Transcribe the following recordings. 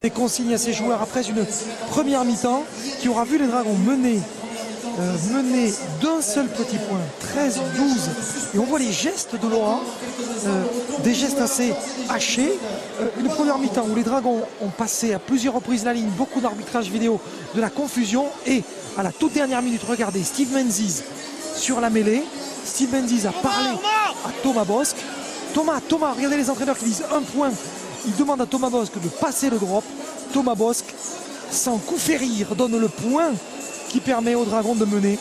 Des consignes à ses joueurs après une première mi-temps qui aura vu les Dragons mener d'un seul petit point, 13-12. Et on voit les gestes de Laurent, des gestes assez hachés. Une première mi-temps où les Dragons ont passé à plusieurs reprises la ligne, beaucoup d'arbitrage vidéo, de la confusion. Et à la toute dernière minute, regardez, Steve Menzies sur la mêlée. Steve Menzies a parlé à Thomas Bosc. Thomas, regardez les entraîneurs qui disent un point. Il demande à Thomas Bosc de passer le drop. Thomas Bosc, sans coup férir, donne le point qui permet aux Dragons de mener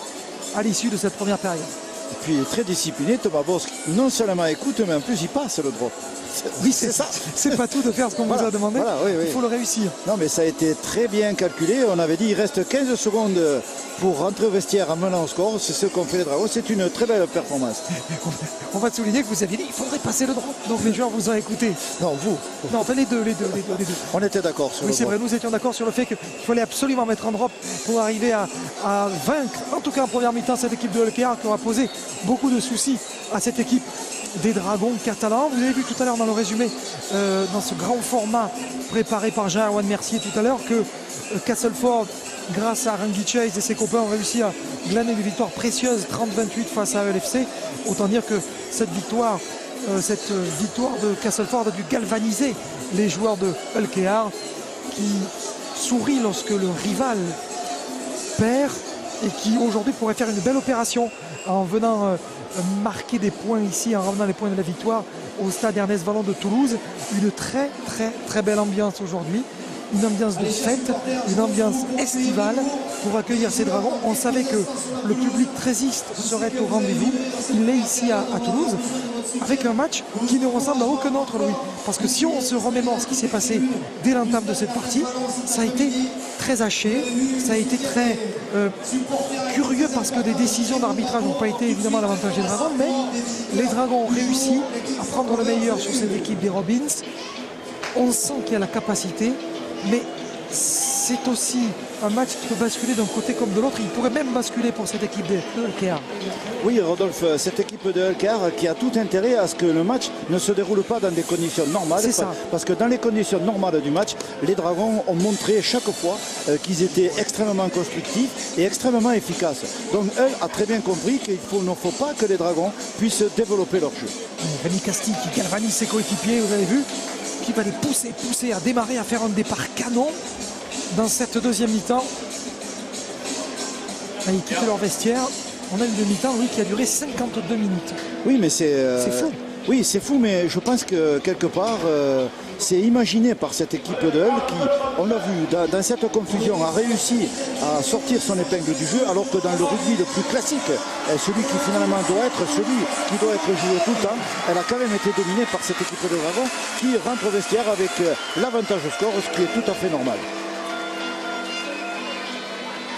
à l'issue de cette première période. Et puis très discipliné, Thomas Bosc non seulement écoute, mais en plus il passe le drop. Oui, c'est ça. C'est pas tout de faire ce qu'on vous a demandé. Oui. Il faut le réussir. Non, mais ça a été très bien calculé. On avait dit il reste 15 secondes pour rentrer au vestiaire en menant au score. C'est ce qu'ont fait les Dragons. C'est une très belle performance. On va souligner que vous aviez dit qu'il faudrait passer le drop. Donc les joueurs vous ont écouté. Non, vous. Non, enfin les deux. On était d'accord sur oui, le c'est drop. vrai, nous étions d'accord sur le fait qu'il fallait absolument mettre un drop pour arriver à vaincre, en tout cas en première mi-temps, cette équipe de Elkear qui aura posé beaucoup de soucis à cette équipe des Dragons catalans. Vous avez vu tout à l'heure dans le résumé, dans ce grand format préparé par Jean-Erwan Mercier tout à l'heure, que Castleford, grâce à Rangi Chase et ses copains, ont réussi à glaner des victoires précieuses, 30-28 face à ELFC. Autant dire que cette victoire de Castleford a dû galvaniser les joueurs de Elkear qui sourient lorsque le rival perd et qui aujourd'hui pourrait faire une belle opération en venant marquer des points ici, en ramenant les points de la victoire au stade Ernest Vallon de Toulouse. Une très belle ambiance aujourd'hui, une ambiance de fête, une ambiance estivale pour accueillir ces Dragons. On savait que le public trésiste serait au rendez-vous. Il est ici à Toulouse avec un match qui ne ressemble à aucun autre, Louis. Parce que si on se remémore ce qui s'est passé dès l'entame de cette partie, ça a été très haché, ça a été très curieux parce que des décisions d'arbitrage n'ont pas été évidemment à l'avantage des Dragons, mais les Dragons ont réussi à prendre le meilleur sur cette équipe des Robins. On sent qu'il y a la capacité, mais c'est aussi un match qui peut basculer d'un côté comme de l'autre. Il pourrait même basculer pour cette équipe de Elkear. Oui, Rodolphe, cette équipe de Elkear qui a tout intérêt à ce que le match ne se déroule pas dans des conditions normales. C'est ça. Parce que dans les conditions normales du match, les Dragons ont montré chaque fois qu'ils étaient extrêmement constructifs et extrêmement efficaces. Donc elle a très bien compris qu'il ne faut pas que les Dragons puissent développer leur jeu. Rémi Castille qui galvanise ses coéquipiers, vous avez vu, qui va les pousser à démarrer, à faire un départ canon dans cette deuxième mi-temps. Ils quittent leur vestiaire. On a une mi-temps, oui, qui a duré 52 minutes. Oui, mais c'est fou. Oui, c'est fou, mais je pense que quelque part, c'est imaginé par cette équipe de Hull qui, on l'a vu, dans cette confusion, a réussi à sortir son épingle du jeu, alors que dans le rugby le plus classique, celui qui finalement doit être celui qui doit être joué tout le temps, elle a quand même été dominée par cette équipe de Dragons qui rentre au vestiaire avec l'avantage au score, ce qui est tout à fait normal.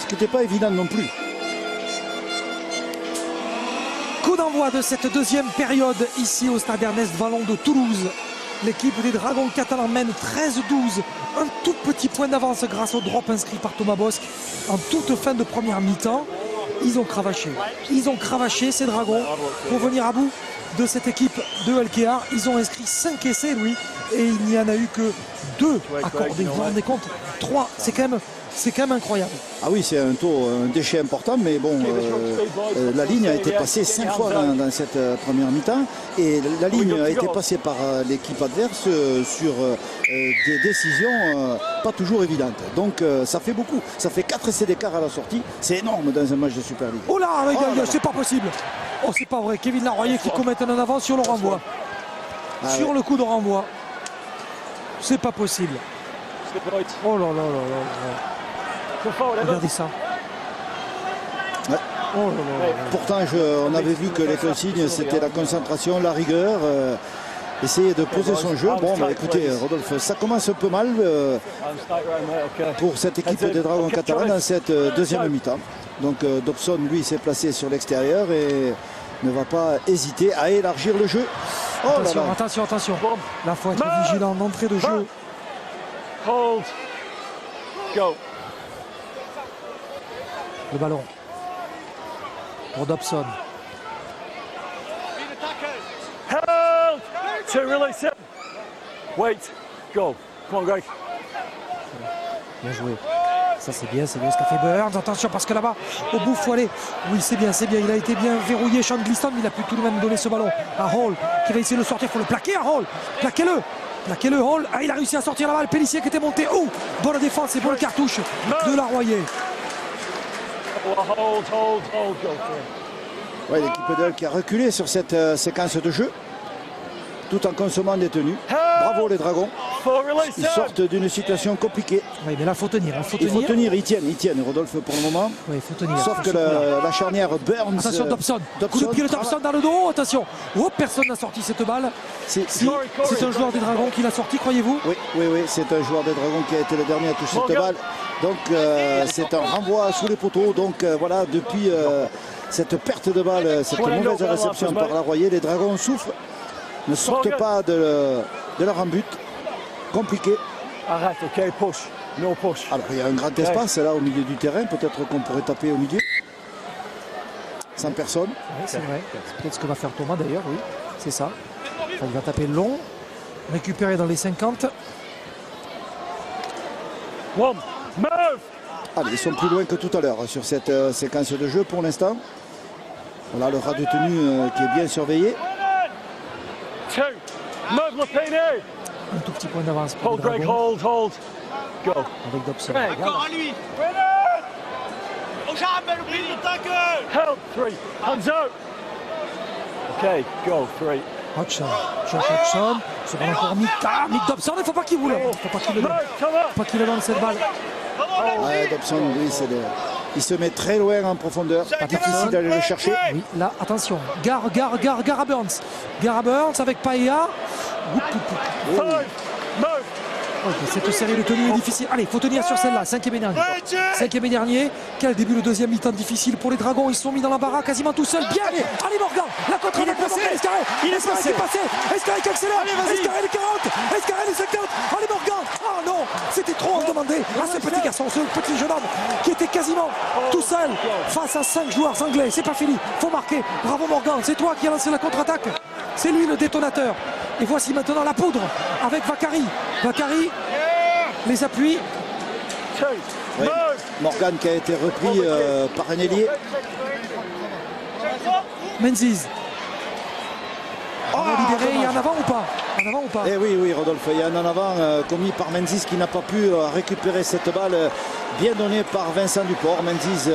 Ce qui n'était pas évident non plus. Coup d'envoi de cette deuxième période ici au stade Ernest Vallon de Toulouse. L'équipe des Dragons catalans mène 13-12. Un tout petit point d'avance grâce au drop inscrit par Thomas Bosc en toute fin de première mi-temps. Ils ont cravaché ces Dragons pour venir à bout de cette équipe de Elkear. Ils ont inscrit 5 essais, Louis, et il n'y en a eu que 2 accordés. Vous vous rendez compte, 3, c'est quand même incroyable. Ah oui, c'est un déchet important, mais bon, la ligne a été passée 5 fois dans cette première mi-temps, et la ligne a été passée par l'équipe adverse sur des décisions pas toujours évidentes. Donc ça fait beaucoup, ça fait 4 essais d'écart à la sortie, c'est énorme dans un match de Super League. Oh là, c'est pas possible. Oh, c'est pas vrai, Kevin Larroyer qui commet un en avant sur le renvoi. Sur le coup de renvoi. C'est pas possible. Oh là là là là. Regardez ça. Ouais. Oh là là là. Pourtant, on avait vu que les consignes, c'était la concentration, la rigueur, essayer de poser son jeu. Bon, bah, écoutez, Rodolphe, ça commence un peu mal pour cette équipe des Dragons catalans dans cette deuxième mi-temps. Donc Dobson, lui, s'est placé sur l'extérieur et ne va pas hésiter à élargir le jeu. Oh attention, là là. attention. Là, il faut être vigilant d'entrée de jeu. Hold. Go. Le ballon pour Dobson. Hold. To release it. Wait. Go. Come on, Greg. Bien joué. Ça c'est bien ce qu'a fait Burns. Attention parce que là-bas, au bout, il faut aller. Oui, c'est bien. Il a été bien verrouillé, Sean Gliston, mais il a pu tout de même donner ce ballon à Hall qui va essayer de le sortir. Il faut le plaquer à Hall. Plaquez-le, Hall. Ah, il a réussi à sortir la balle. Pellissier qui était monté. Oh, bonne défense et bonne cartouche de Larroyer. Ouais, l'équipe de Hull qui a reculé sur cette séquence de jeu, tout en consommant des tenues. Bravo les Dragons. Ils sortent d'une situation compliquée. Oui, mais là, il faut tenir. Il faut tenir, ils tiennent, Rodolphe, pour le moment. Oui, il faut tenir. Sauf que la charnière Burns. Attention, Dobson. Coup de pied de Dobson dans le dos. Attention. Oh, personne n'a sorti cette balle. Si, c'est un joueur des Dragons qui l'a sorti, croyez-vous? Oui, c'est un joueur des Dragons qui a été le dernier à toucher cette balle. Donc, c'est un renvoi sous les poteaux. Donc, voilà, depuis cette perte de balle, cette mauvaise réception par Larroyer, les Dragons souffrent. Ne sortent pas de leur en but. Compliqué. Arrête, ok, push. No push. Alors il y a un grand espace là au milieu du terrain. Peut-être qu'on pourrait taper au milieu. Sans personne. Oui, c'est vrai. C'est peut-être ce que va faire Thomas d'ailleurs, oui. C'est ça. Enfin, il va taper long. Récupérer dans les 50. One, move. Allez, ils sont plus loin que tout à l'heure sur cette séquence de jeu pour l'instant. Voilà le rat de tenue qui est bien surveillé. Two, move Lapini. Un tout petit point d'avance pour Hold, les Greg, Dragons hold. Go. avec Dobson. Encore à lui. Au jambes, Lupini, tackle. Help, three, hands up. Okay, go, three. Hodgson, Josh Hodgson, ce ballon pour Mick Dobson, il ne faut pas qu'il roule. Il ne faut pas qu'il le donne. Il ne faut pas qu'il le donne cette balle. Ouais, Dobson, lui, il se met très loin en profondeur. Pas difficile d'aller le chercher. Oui, là, attention. Gare à Burns. Gare à Burns avec Paella. Five, move. Ok, cette série de tenues est difficile. Allez, il faut tenir sur celle-là. Cinquième et dernier. Cinquième et dernier. Quel début le deuxième mi-temps difficile pour les Dragons. Ils se sont mis dans la baraque quasiment tout seuls. Bien. Allez Morgan. La contre-attaque de Morgan. Escarré. Il est passé. Escarré qui accélère. Escarré les 40. Escarré les 50. Allez Morgan. Ah non. C'était trop demandé à ce petit garçon, ce petit jeune homme qui était quasiment tout seul face à 5 joueurs anglais. C'est pas fini. Faut marquer. Bravo Morgan. C'est toi qui as lancé la contre-attaque. C'est lui le détonateur. Et voici maintenant la poudre avec Vakari. Vakari les appuis. Two, Ouais. move. Morgan qui a été repris par un ailier. Menzies. On va libérer. Il y a en avant ou pas? En avant ou pas? Eh oui, Rodolphe, il y a un en avant commis par Menzies qui n'a pas pu récupérer cette balle bien donnée par Vincent Duport. Menzies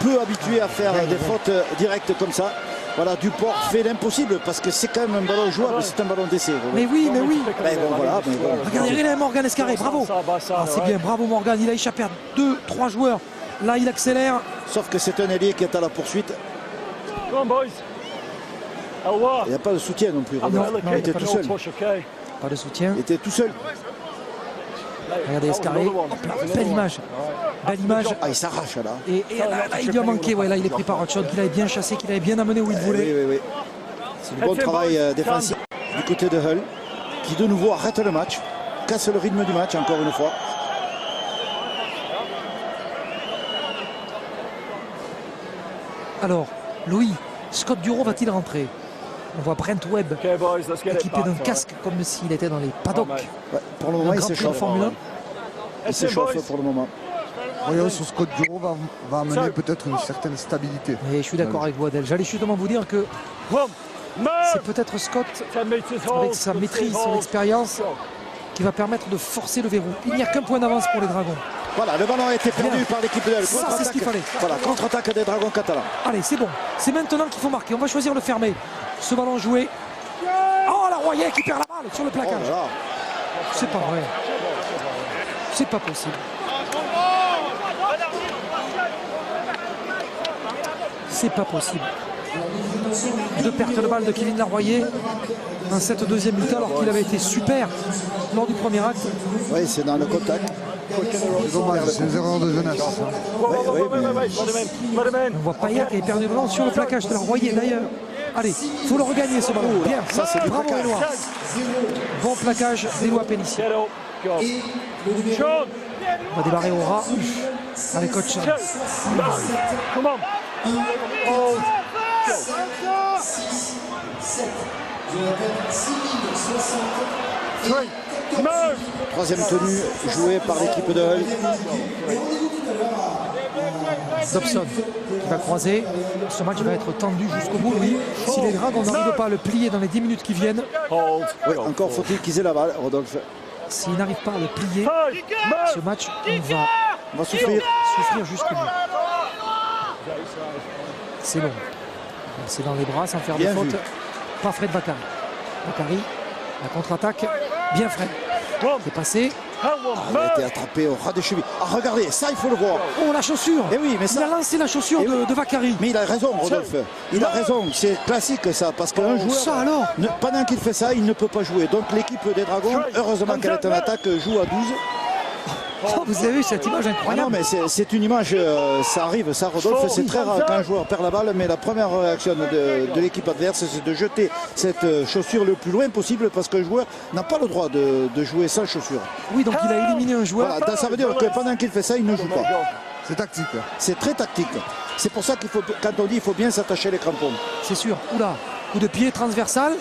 peu habitué à faire des fautes directes comme ça. Voilà, Duport fait l'impossible parce que c'est quand même un ballon jouable, c'est un ballon d'essai. Mais oui. Ben bon, voilà, mais bon. Regardez, il est Morgan Escarré, bravo. Ah, c'est bien, bravo Morgan, il a échappé à 2-3 joueurs. Là, il accélère. Sauf que c'est un ailier qui est à la poursuite. Come on, boys. Elwa. Il n'y a pas de soutien non plus. non, Rodolphe. non, Il était No tout seul. push, okay. Pas de soutien. Il était tout seul. Regardez Escarré. Hop là, belle image. Belle image. Ah, il s'arrache là. Et là, il lui a manqué. Ouais, là, il est pris par Hodgson, qu'il avait bien chassé, qu'il avait bien amené où il voulait. Oui. C'est du bon travail défensif du côté de Hull, qui de nouveau arrête le match, casse le rythme du match encore une fois. Alors, Louis, Scott Duro va-t-il rentrer? On voit Brent Webb Okay, boys, let's get it équipé back. d'un all right. casque comme s'il était dans les paddocks. mate. Ouais, pour le Un moment, il grand prix de s'échauffe. Formule 1. Il That's it, s'échauffe boys. pour le moment. Voyons sur Scott Duro va amener peut-être une certaine stabilité. Et je suis d'accord avec vous, Adèle. J'allais justement vous dire que One, c'est move. peut-être Scott, 10 meters hold. avec sa maîtrise, son expérience, qui va permettre de forcer le verrou. Il n'y a qu'un point d'avance pour les Dragons. Voilà, le ballon a été perdu Bien. par l'équipe de Hull. Ça, c'est ce qu'il fallait. Voilà, contre-attaque des Dragons catalans. Allez, c'est bon. C'est maintenant qu'il faut marquer. On va choisir le fermer. Ce ballon joué. Oh, Larroyer qui perd la balle sur le Oh plaquage. là là. C'est pas vrai. C'est pas possible. C'est pas possible. De perte de balle de Kevin Larroyer dans cette deuxième mi-temps alors qu'il avait été super lors du premier acte. Oui, c'est dans le contact. C'est dommage, c'est une erreur de jeunesse. On voit Payet qui avait perdu le ballon sur le plaquage de Larroyer d'ailleurs. Allez, il faut le regagner ce ballon. Bien, ça, c'est du bravo plaquage. Éloi. Bon plaquage d'Éloi Pellissier. Get up. Go. Sean. On va démarrer au ras avec Hodgson. Two. Move. Come on. Hold. Go. 3, Move. Troisième tenue jouée par l'équipe de Hull. Dobson qui va croiser. Ce match va être tendu jusqu'au bout, oui. Si les Dragons n'arrivent pas à le plier dans les 10 minutes qui viennent, Hold. Oui, encore faut-il qu'ils aient la balle, Rodolphe. s'ils n'arrivent pas à le plier, Five. ce Move. match, on va On va souffrir. souffrir jusqu'au bout. C'est long. C'est dans les bras sans faire Bien de faute. vu. Pas Fred Vakari. Vakari, la contre-attaque. Bien Fred. One. C'est passé. Hell one. Il a été Move. attrapé au ras des chevilles. Ah, regardez, ça, il faut le voir. Oh, la chaussure. Eh oui, mais Il ça. a lancé la chaussure Eh oui. de Vakari. Mais il a raison, Rodolphe. Il a raison. C'est classique, ça. Parce qu'un joueur, Ça alors. pendant qu'il fait ça, il ne peut pas jouer. Donc l'équipe des Dragons, heureusement qu'elle est en attaque, joue à 12. Oh, vous avez vu cette image Ah non, incroyable. mais c'est une image, ça arrive, ça, Rodolphe. C'est très rare qu'un joueur perd la balle, mais la première réaction de l'équipe adverse, c'est de jeter cette chaussure le plus loin possible parce qu'un joueur n'a pas le droit de jouer sans chaussure. Oui, donc il a éliminé un joueur. Voilà, ça veut dire que pendant qu'il fait ça, il ne joue pas. C'est tactique. C'est très tactique. C'est pour ça qu'il faut, quand on dit il faut bien s'attacher les crampons. C'est sûr. Oula, coup de pied transversal.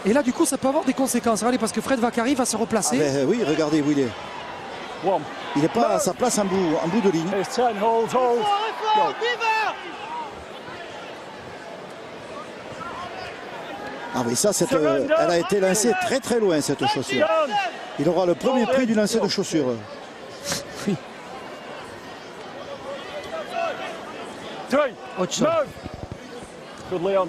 Et là, du coup, ça peut avoir des conséquences. Regardez, parce que Fred Vakari va se replacer. Mais, oui, regardez où il est. One. Il n'est pas à sa place en bout de ligne. Here's 10. Hold. Hold. Go. Ah oui, ça, elle a été lancée très très loin, cette chaussure. Done. Il aura le premier prix du lancer de chaussure. Oui. Three. Hodgson. Move. Good, Leon.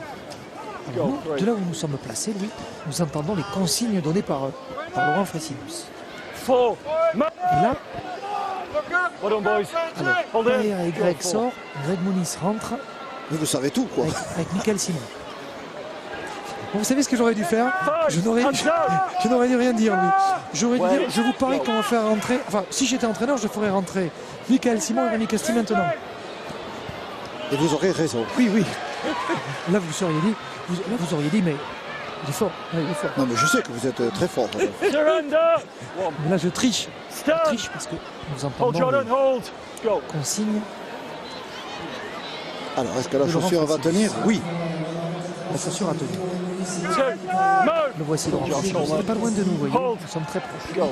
Go. Nous, Three. de là où nous sommes placés, Louis, nous entendons les consignes données par Laurent Fressinus. 4. Move. Et là, Well done, boys. Hold Pierre in. et Greg Go, sort, Greg Moniz rentre Vous savez tout, quoi. avec Michael Simon. Bon, vous savez ce que j'aurais dû faire? Je n'aurais dû rien dire, lui. J'aurais dû dire, je vous parie qu'on va faire rentrer, enfin, si j'étais entraîneur, je ferais rentrer Michael Simon et Rémi Casti maintenant. Et vous aurez raison. Oui, oui. Là, vous auriez dit, mais il est fort. Ouais, il est fort. Non, mais je sais que vous êtes très fort. Surrender. One. Mais là, je triche. Je Stop. triche parce que nous Hold, entendons Jordan. les Hold. Go. consignes. Alors, est-ce que la De Laurent chaussure va Fressinus. tenir? Oui. La chaussure a tenu. 2. Move. Le voici, Laurent Fressinus. Il n'est pas loin de nous, vous voyez. Nous sommes très proches. Go.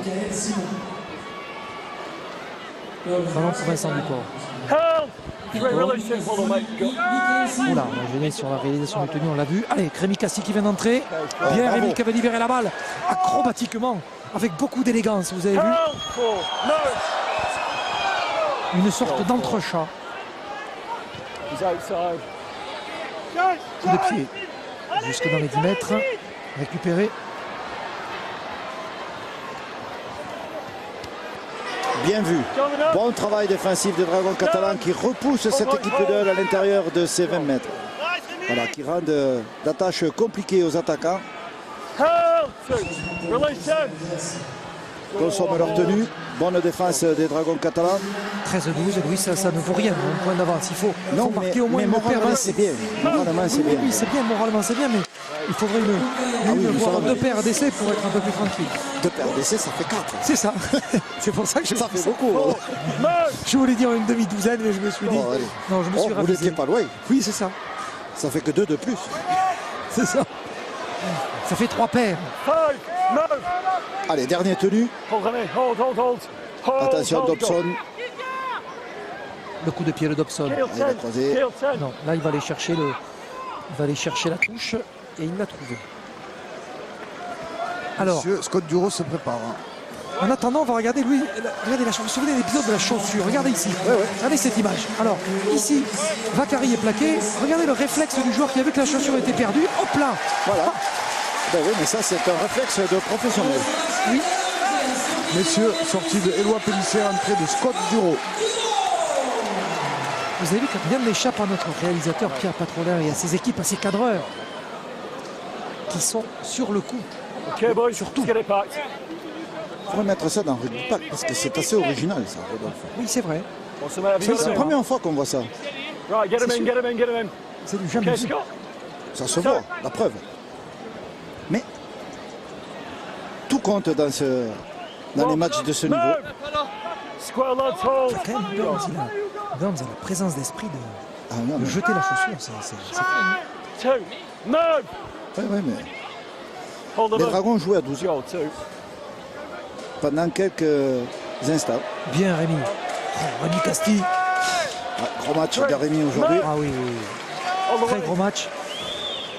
Ballon pour Vincent Duport. Help. Three. Really simple to make. Go. Oula, on va gêner sur la réalisation de tenue, on l'a vu. Allez, Rémi Casti qui vient d'entrer. Bien, bravo. Rémi qui avait libéré la balle acrobatiquement, avec beaucoup d'élégance, vous avez vu. Help. 4. Move. Une sorte d'entrechat, He's outside. coup de pied, jusque dans les 10 mètres. Récupéré. Bien vu. Bon travail défensif des Dragons catalans qui repousse cette équipe de Hull à l'intérieur de ses 20 mètres. Voilà, qui rendent la tâche compliquée aux attaquants. Help. 2. Release 10. Consomment leur tenue. Bonne défense des Dragons catalans. 13-12, Louis, ça ne vaut rien, un point d'avance. Il faut marquer au moins mais une paire moralement de... c'est bien. Moralement c'est bien. Oui, c'est bien, moralement c'est bien, mais il faudrait oui, voire ça va. deux paires d'essais pour être un peu plus tranquille. Deux paires d'essais, ça fait 4. C'est ça. C'est pour ça que Ça fait beaucoup. Move. je voulais dire une demi-douzaine, mais je me suis dit... Oh, allez. Non, je me Oh, suis vous ravisé. n'étiez pas loin. Oui, c'est ça. Ça fait que 2 de plus. C'est ça. Ça fait 3 paires. 5. Move. Allez, dernière tenue. Hold, honey. Hold, hold, hold. Hold. Attention, hold, go. Dobson. Le coup de pied de Dobson. Kill Il va 10. croiser. Kill 10. Non, là il va aller chercher la touche et il l'a trouvé. Alors, Monsieur Scott Duro se prépare. hein. en attendant, on va regarder Louis. Regardez la chaussure. Vous vous souvenez de l'épisode de la chaussure? Regardez ici. Regardez cette image. Alors, ici, Vakari est plaqué. Regardez le réflexe du joueur qui a vu que la chaussure était perdue. Hop là. Voilà. Ben oui, mais ça, c'est un réflexe de professionnel. Oui. Messieurs, sortie de Éloi Pellissier, entrée de Scott Duro. Vous avez vu que rien n'échappe à notre réalisateur Pierre Patrolin et à ses équipes, à ses cadreurs qui sont sur le coup. Okay, boys. Surtout. Let's get it packed. Il faudrait mettre ça dans le rugby pack parce que c'est assez original, ça, Rodolphe. Oui, c'est vrai. What's the matter? Have you got C'est la him in? première fois qu'on voit ça. Right, get him C'est in, sûr. get him in, get him in. C'est du jamais Okay, vu. Scott. Ça se voit, la preuve. Mais tout compte dans les matchs de ce niveau. Move. Square lads, hold. Quand même, Burns, Burns a la présence d'esprit Ah non, de mais, jeter la chaussure. C'est 2. Move. ouais, mais Hold les him up. Dragons jouaient à 12. Go, 2. pendant quelques instants. Bien Rémi. Oh, Rémi Casti. Ouais, gros match de Rémi aujourd'hui. Ah oui, oui, oui. Très gros match.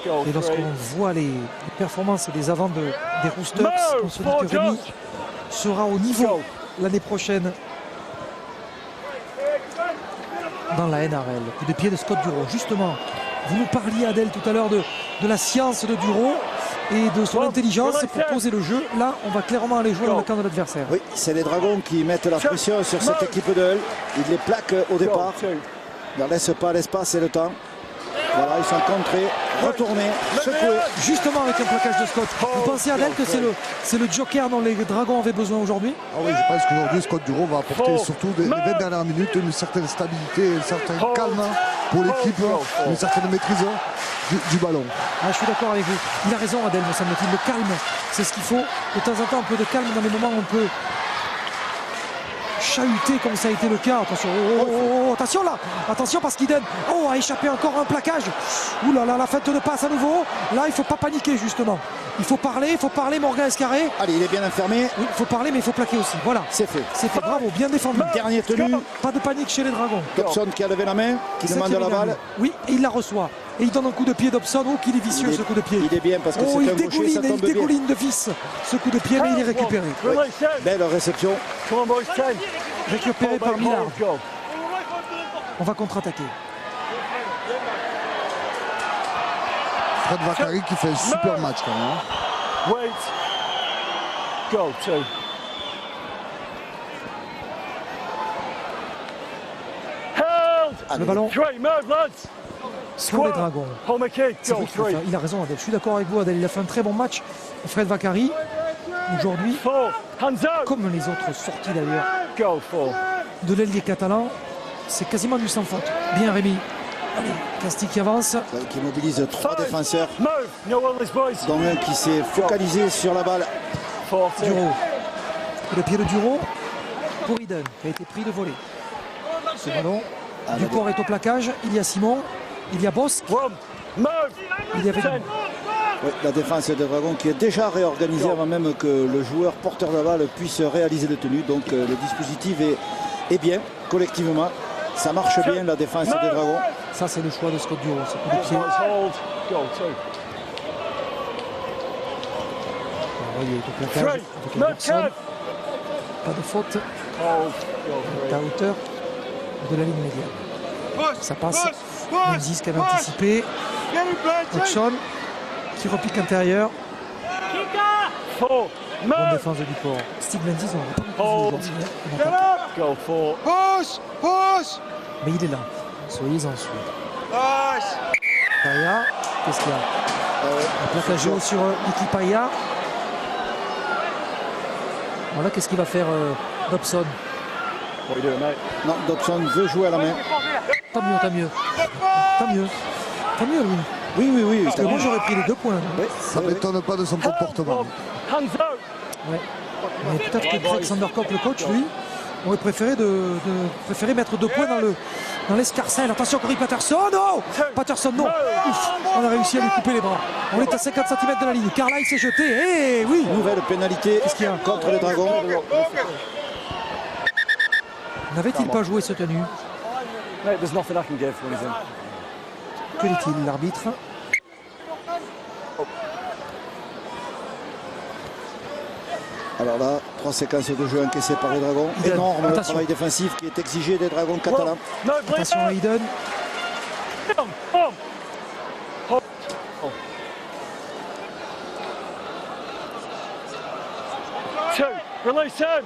Goal Et 3. lorsqu'on voit les performances des avants des Roosters, on se dit que Rémi sera au niveau l'année prochaine dans la NRL. Coup de pied de Scott Duro. Justement, vous nous parliez, Adèle, tout à l'heure de la science de Duro et de son intelligence pour poser le jeu. Là, on va clairement aller jouer dans le camp de l'adversaire. Oui, c'est les Dragons qui mettent la pression sur cette équipe de Hull. Ils les plaquent au départ. Ils ne leur laissent pas l'espace et le temps. Voilà, ils sont contrés, retournés, secoués. Justement avec un plaquage de Scott. Vous pensez, Adèle, que c'est le joker dont les Dragons avaient besoin aujourd'hui? Ah oui, je pense qu'aujourd'hui, Scott Duro va apporter surtout les 20 dernières minutes une certaine stabilité, un certain calme pour l'équipe, une certaine maîtrise du ballon. Ah, je suis d'accord avec vous. Il a raison, Adèle, me semble-t-il. Le calme, c'est ce qu'il faut. De temps en temps, un peu de calme dans les moments où on peut chahuter comme ça a été le cas. Attention, attention là, attention parce qu'Iden a échappé encore un plaquage. Ouh là là, la fête de passe à nouveau. Là, il ne faut pas paniquer justement. Il faut parler, Morgan Escarré. Allez, il est bien enfermé. Oui, il faut parler, mais il faut plaquer aussi. Voilà. C'est fait. C'est fait, bravo, bien défendu. Dernier tenu. Pas de panique chez les Dragons. Dobson qui a levé la main, qui C'est ça demande qui est la bien balle. vu. Oui, et il la reçoit. Et il donne un coup de pied Dobson. Oh, qu'il est vicieux ce coup de pied. Il est bien parce que Oh, c'est il un gaucher, ça dégouline, tombe il bien. dégouline de vis ce coup de pied, mais il est récupéré. Oui. Belle réception. Come on, boys, 10. Récupéré par Millard. Go. On va contre-attaquer. Fred Vakari qui fait un super match quand même. Hein. Wait. Go, 2. Held. Le ballon 3, move, lads. sur les Dragons. Home kick, C'est go, vrai qu'il faut 3. faire- il a raison, Adèle. Je suis d'accord avec vous, Adèle. Il a fait un très bon match. Fred Vakari, aujourd'hui, 4. Hands out. comme les autres sorties d'ailleurs Go, 4. de l'ailier catalan, c'est quasiment du sans faute. Bien Rémi. Allez, Casti qui avance. Qui mobilise 3 défenseurs. Move. No worries, boys. Dont un qui s'est focalisé sur la balle. 40. Duro. Le pied de Duro pour Iden, qui a été pris de volée. Ce ballon. Duport est au plaquage. Il y a Simon. Il y a Bosque. One. Move. Il y avait 10. Oui, la défense des Dragons qui est déjà réorganisée avant même que le joueur porteur de la balle puisse réaliser le tenu. Donc le dispositif est bien collectivement. Ça marche bien la défense des Dragons. Ça, c'est le choix de Scott Duro. Ce coup de pied. Boys, hold. Go, 2. Il est au plaquage 3. avec No Anderson. cut. Pas de faute. Hold. Go, À hauteur de la ligne médiane. Ça passe. Menzies qui avait anticipé. Hodgson qui repique intérieur. 4. Bonne Move. défense de Duport. Steve Menzies, on l'a pas beaucoup vu Oh. aujourd'hui. Hein. On entend pas. Go, 4. Mais il est là. Soyez en suite. Paya, qu'est-ce qu'il y a? Un plaquage haut sur Iki Paya. Voilà, qu'est-ce qu'il va faire Dobson? What are you doing, mate? Non, Dobson veut jouer à la main. Tant mieux, tant mieux. Tant mieux. Tant mieux, lui. Oui. Parce que moi, j'aurais pris les 2 points. Oui, Ça ne m'étonne pas de son comportement. Hands out. Ouais. Mais peut-être que Greg Sandercock, le coach, lui, aurait préféré mettre 2 points dans l'escarcelle. Attention, Corey Patterson. Oh, Patterson, non. Ouf, on a réussi à lui couper les bras. On est à 50 cm de la ligne. Carlisle s'est jeté. Eh oui. Nouvelle pénalité qu'il y a contre les Dragons. N'avait-il pas joué ce tenu? Mate, there's nothing I can give when he's in. Que dit-il, l'arbitre? Alors là, 3 séquences de jeu encaissées par les Dragons. Iden, Énorme le attention. travail défensif qui est exigé des Dragons catalans. No, bleed Attention à out. Iden. Two. Release him.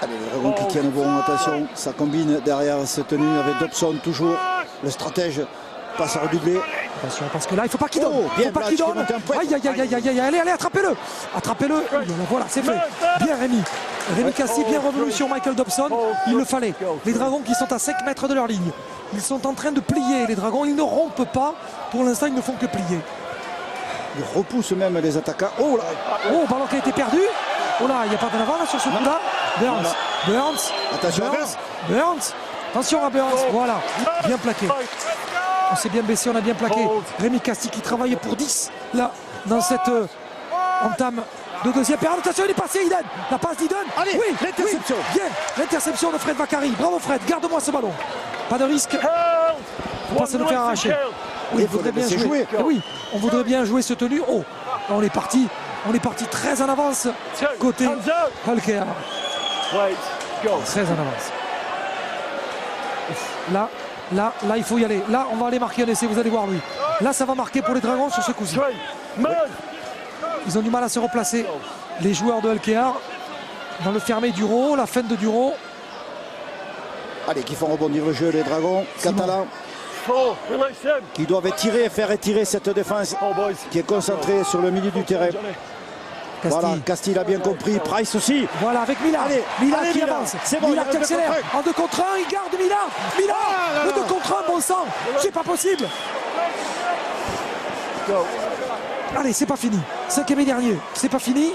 Allez, les Dragons qui tiennent bon, attention, ça combine derrière cette tenue avec Dobson toujours, le stratège passe à redoubler. Attention, parce que là, il ne faut pas qu'il donne. Oh, Il bien faut pas Black qu'il qui donne. monte un point. Aïe, aïe, aïe, aïe, aïe, aïe, allez, allez, attrapez-le. Attrapez-le. Voilà, c'est fait. Bien Rémi. Rémi Cassi, bien revenu sur Michael Dobson. Il le fallait. Les Dragons qui sont à 5 mètres de leur ligne. Ils sont en train de plier. Les Dragons, ils ne rompent pas. Pour l'instant, ils ne font que plier. Ils repoussent même les attaquants. Oh là, Oh, ballon qui a été perdu. Oh là, il n'y a pas d'en avant là sur ce coup-là. Burns. Burns. Attention à Burns. Burns. Attention à Burns. Voilà. Bien plaqué. On s'est bien baissé, on a bien plaqué. Rémi Casti qui travaille pour 10 là dans cette entame de deuxième période. Attention, il est passé, Iden. La passe d'Iden. Allez, oui, l'interception. Oui, bien, l'interception de Fred Vakari. Bravo Fred, garde-moi ce ballon. Pas de risque. Faut pas se le faire arracher. Oui, Il faut voudrait le bien laisser jouer. jouer. Eh oui, on voudrait bien jouer ce tenu. Oh, on est parti très en avance côté Hulker. Très en avance. Là, il faut y aller. Là, on va aller marquer un essai, vous allez voir lui. Là, ça va marquer pour les Dragons sur ce coup-ci. Ils ont du mal à se replacer. Les joueurs de Hulker dans le fermé Duro, la fin de Duro. Allez, qui font rebondir le jeu, les Dragons catalans. Qui doivent faire étirer cette défense qui est concentrée sur le milieu du terrain. Castille. Voilà, Castille a bien compris, Price aussi. Voilà, avec Mila. Allez, Mila allez, qui Mila. avance. C'est bon, Mila il y a qui un accélère. 2 contre 1. En 2 contre 1, il garde Mila. Mila, le 2 contre 1, bon sang. C'est pas possible. Allez, c'est pas fini. 5e et dernier, c'est pas fini.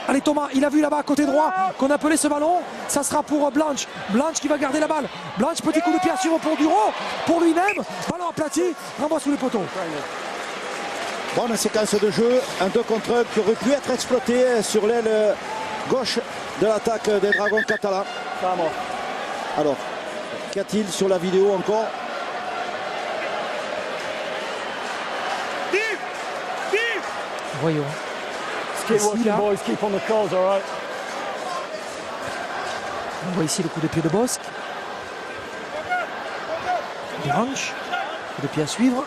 Allez Thomas, il a vu là-bas côté droit qu'on appelait ce ballon. Ça sera pour Blanche. Blanche qui va garder la balle. Blanche, petit coup de pied à suivre pour Duro. Pour lui-même. Ballon aplati. Renvoie sous les poteaux. Bonne séquence de jeu. Un 2 contre 1 qui aurait pu être exploité sur l'aile gauche de l'attaque des Dragons catalans. Alors, qu'y a-t-il sur la vidéo encore? Voyons. Keep Ici, working, là. boys. Keep on the calls, all right? On voit ici le coup de pied de Bosque. Branche. Coup de pied à suivre.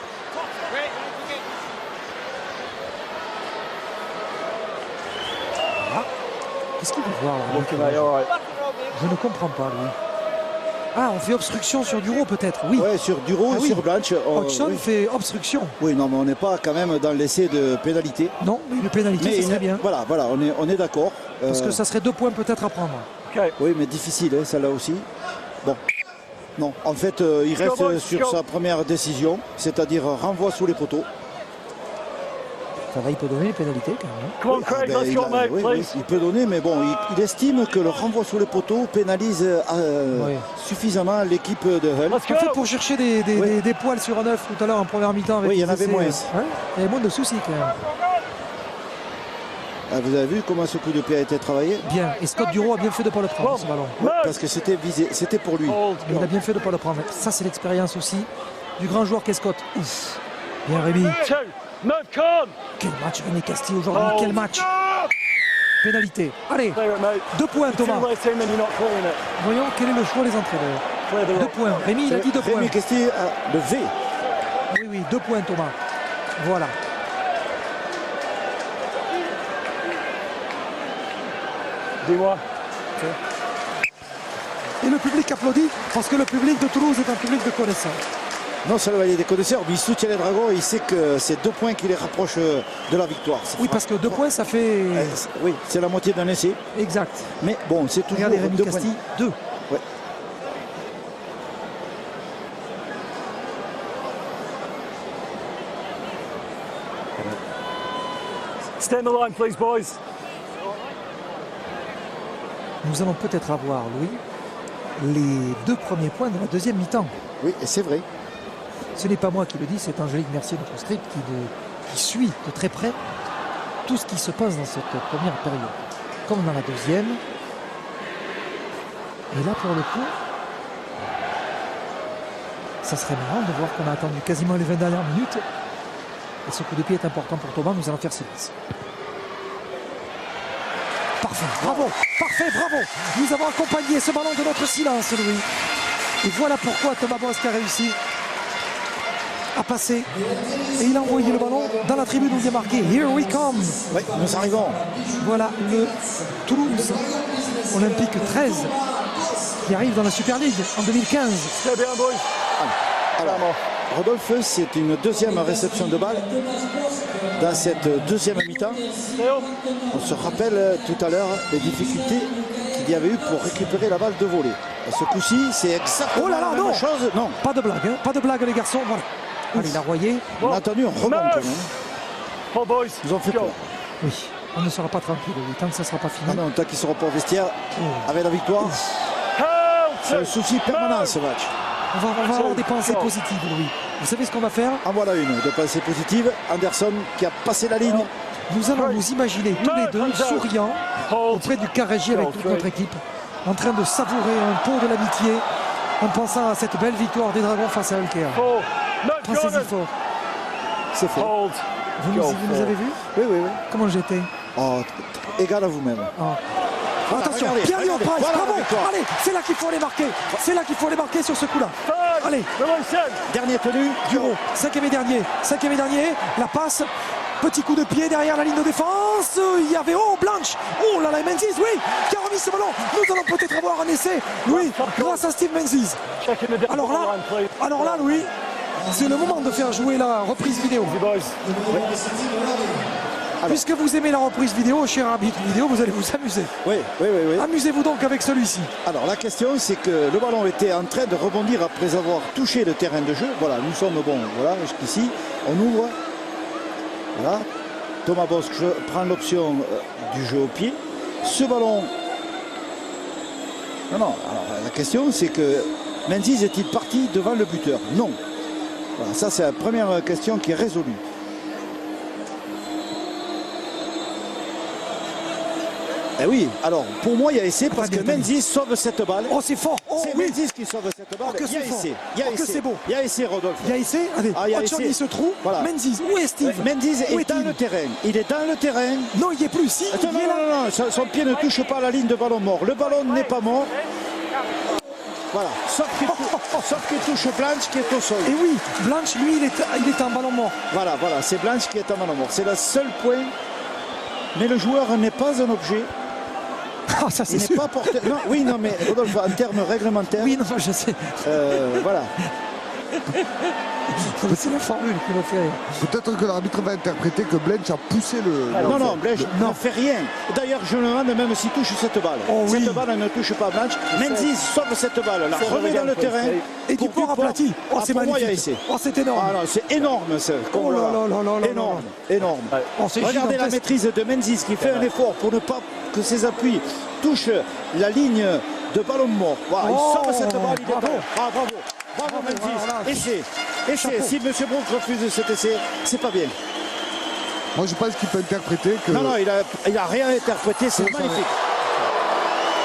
Voilà. Qu'est-ce qu'il veut voir là? Looking at you, all right. Je ne comprends pas lui. Ah, on fait obstruction sur Duro peut-être, oui. Ouais, sur Duro, Ah oui. sur Blanche. Hodgson Oui. fait obstruction. Oui, non, mais on n'est pas quand même dans l'essai de pénalité. Non, mais une pénalité, Mais ça serait bien. voilà, on est d'accord. Parce que ça serait 2 points peut-être à prendre. Okay. Oui, mais difficile, hein, celle-là aussi. Bon. Non, en fait, il reste boys, sur go. sa première décision, c'est-à-dire renvoi sous les poteaux. Ça va, il peut donner les pénalités quand même. Come on, Ah, Craig, ben, let's il go, a- mate, oui, please. il peut donner, mais bon, il estime que le renvoi sous les poteaux pénalise Oui. suffisamment l'équipe de Hull. Let's En fait, go. pour chercher Oui. des poils sur un œuf tout à l'heure en première mi-temps. avec Oui, il y les en avait essais, moins. ouais, il y avait moins de soucis quand même. Ah, vous avez vu comment ce coup de pied a été travaillé? Bien. Et Scott Duro a bien fait de ne pas le prendre, ce ballon. Mate. Parce que c'était visé, c'était pour lui. Hold, Il a bien fait de ne pas le prendre. Ça, c'est l'expérience aussi du grand joueur qu'est Scott. Ouf. Bien, Rémi. 2. Move, con. Quel match, Rémi Castille aujourd'hui. Quel match. Pénalité. Allez, Clear it, mate. 2 points, Thomas. Two-way team and you're not calling it. Voyons quel est le choix des entraîneurs. Clear the 2 rock. points. Rémi, il a dit 2 points. Rémi Castille, le V. Oui, 2 points, Thomas. Voilà. Dis-moi. Et le public applaudit parce que le public de Toulouse est un public de connaissance. Non seulement il est des connaisseurs, mais il soutient les Dragons et il sait que c'est 2 points qui les rapprochent de la victoire. Ça Oui, fera- parce que 2 points, ça fait... Oui, c'est la moitié d'un essai. Exact. Mais bon, c'est toujours Regardez, Rémi 2 points. Castille, 2. Ouais. Stay in the line, please, boys. Nous allons peut-être avoir, Louis, les 2 premiers points de la deuxième mi-temps. Oui, et c'est vrai. Ce n'est pas moi qui le dis, c'est Angélique Mercier, notre script, qui suit de très près tout ce qui se passe dans cette première période. Comme dans la deuxième. Et là, pour le coup, ça serait marrant de voir qu'on a attendu quasiment les 20 dernières minutes. Et ce coup de pied est important pour Thomas, nous allons faire silence. Parfait, bravo, parfait, bravo. Nous avons accompagné ce ballon de notre silence, Louis. Et voilà pourquoi Thomas Bosque a réussi à passer. Et il a envoyé le ballon dans la tribune où il est marqué « Here we come ». Oui, nous arrivons. Voilà le Toulouse Olympique 13 qui arrive dans la Super League en 2015. Stay behind, boys. Alors, Rodolphe, c'est une deuxième réception de balle dans cette deuxième mi-temps. Stay up. On se rappelle tout à l'heure les difficultés qu'il y avait eu pour récupérer la balle de volée. Et ce coup-ci, c'est exactement Oh là là, la même non. chose. Non, Pas de blague, hein, pas de blague les garçons. Voilà. Allez, il a royé. on a attendu un rebond quand même. Oh, boys. Ils ont fait Go. peur. Oui, on ne sera pas tranquille, oui, tant que ça ne sera pas fini. Ah non, tant qu'ils ne seront pas au vestiaire, avec la victoire, Help. c'est un souci permanent ce match. On va avoir des pensées positives, Louis. Vous savez ce qu'on va faire? En voilà une de pensée positive. Anderson qui a passé la ligne. Nous allons nous imaginer tous les deux souriants auprès du Carégie avec toute notre équipe, en train de savourer un pot de l'amitié en pensant à cette belle victoire des Dragons face à Elkea. Pensez-y fort. C'est fait. Vous nous avez vu? Oui, oui, oui. Comment j'étais? Oh, égal à vous-même. Attention, regardez, Pierre Lyon Price, voilà bravo. la victoire. Allez, c'est là qu'il faut les marquer. C'est là qu'il faut les marquer sur ce coup-là. Allez, Dernier tenu. Duro, cinquième et dernier. La passe, petit coup de pied derrière la ligne de défense. Il y avait, Blanche. Oh là là, Menzies, oui, qui a remis ce ballon. Nous allons peut-être avoir un essai, oui, grâce à Steve Menzies. Alors là, Louis, c'est le moment de faire jouer la reprise vidéo. Puisque vous aimez la reprise vidéo, cher arbitre vidéo, vous allez vous amuser. Oui. Amusez-vous donc avec celui-ci. Alors la question, c'est que le ballon était en train de rebondir après avoir touché le terrain de jeu. Voilà, nous sommes bons. Voilà, jusqu'ici, on ouvre. Voilà. Thomas Bosc prend l'option du jeu au pied. Ce ballon... Non. Alors la question, c'est que Menzies est-il parti devant le buteur? Non. Voilà, ça, c'est la première question qui est résolue. Eh oui, alors pour moi il y a essai parce que Menzies sauve cette balle. Oh, c'est fort. Oh, c'est oui. Menzies qui sauve cette balle. Oh, que Il y a c'est fort. essai. Il y a Oh, que essai. c'est beau. Il y a essai, Rodolphe. Il y a essai. Allez, Ah, il y a Hudson, essai. il se trouve. Voilà. Menzies, où est Steve? Menzies Où est dans est-il? le terrain. Il est dans le terrain. Non, il n'y est plus. Si, Attends, il est là. non, son pied ne touche pas la ligne de ballon mort. Le ballon n'est pas mort. Voilà, sauf qu'il touche Blanche qui est au sol. Et oui, Blanche, lui, il est en ballon mort. Voilà, c'est Blanche qui est en ballon mort. C'est le seul point. Mais le joueur n'est pas un objet. Ah, ça c'est Il n'est sûr. pas porté. Non, oui, non, mais Rodolphe, en termes réglementaires. Oui, non, je sais. Voilà. C'est la formule qui me fait rire. Peut-être que l'arbitre va interpréter que Blanche a poussé le... Non, Blanche ne fait rien. D'ailleurs, je me demande même s'il touche cette balle. Oh, oui. Cette balle ne touche pas Blanche. Menzies sauve cette balle, la remet dans le terrain. Et Duport aplati. Oh, c'est pour moi, il y a magnifique. essai. Oh, c'est énorme. Ah non, c'est énorme ça. Oh là là là là. Énorme. Oh, c'est Regardez la gigantesque. maîtrise de Menzies qui fait un effort pour ne pas que ses appuis touchent la ligne de ballon mort. Voilà, il sauve cette balle. Il est Bravo. Bravo Menzies. Voilà. Essai. Chapeau. Si M. Brook refuse cet essai, c'est pas bien. Moi, je pense qu'il peut interpréter que... Non, il a rien interprété, c'est magnifique.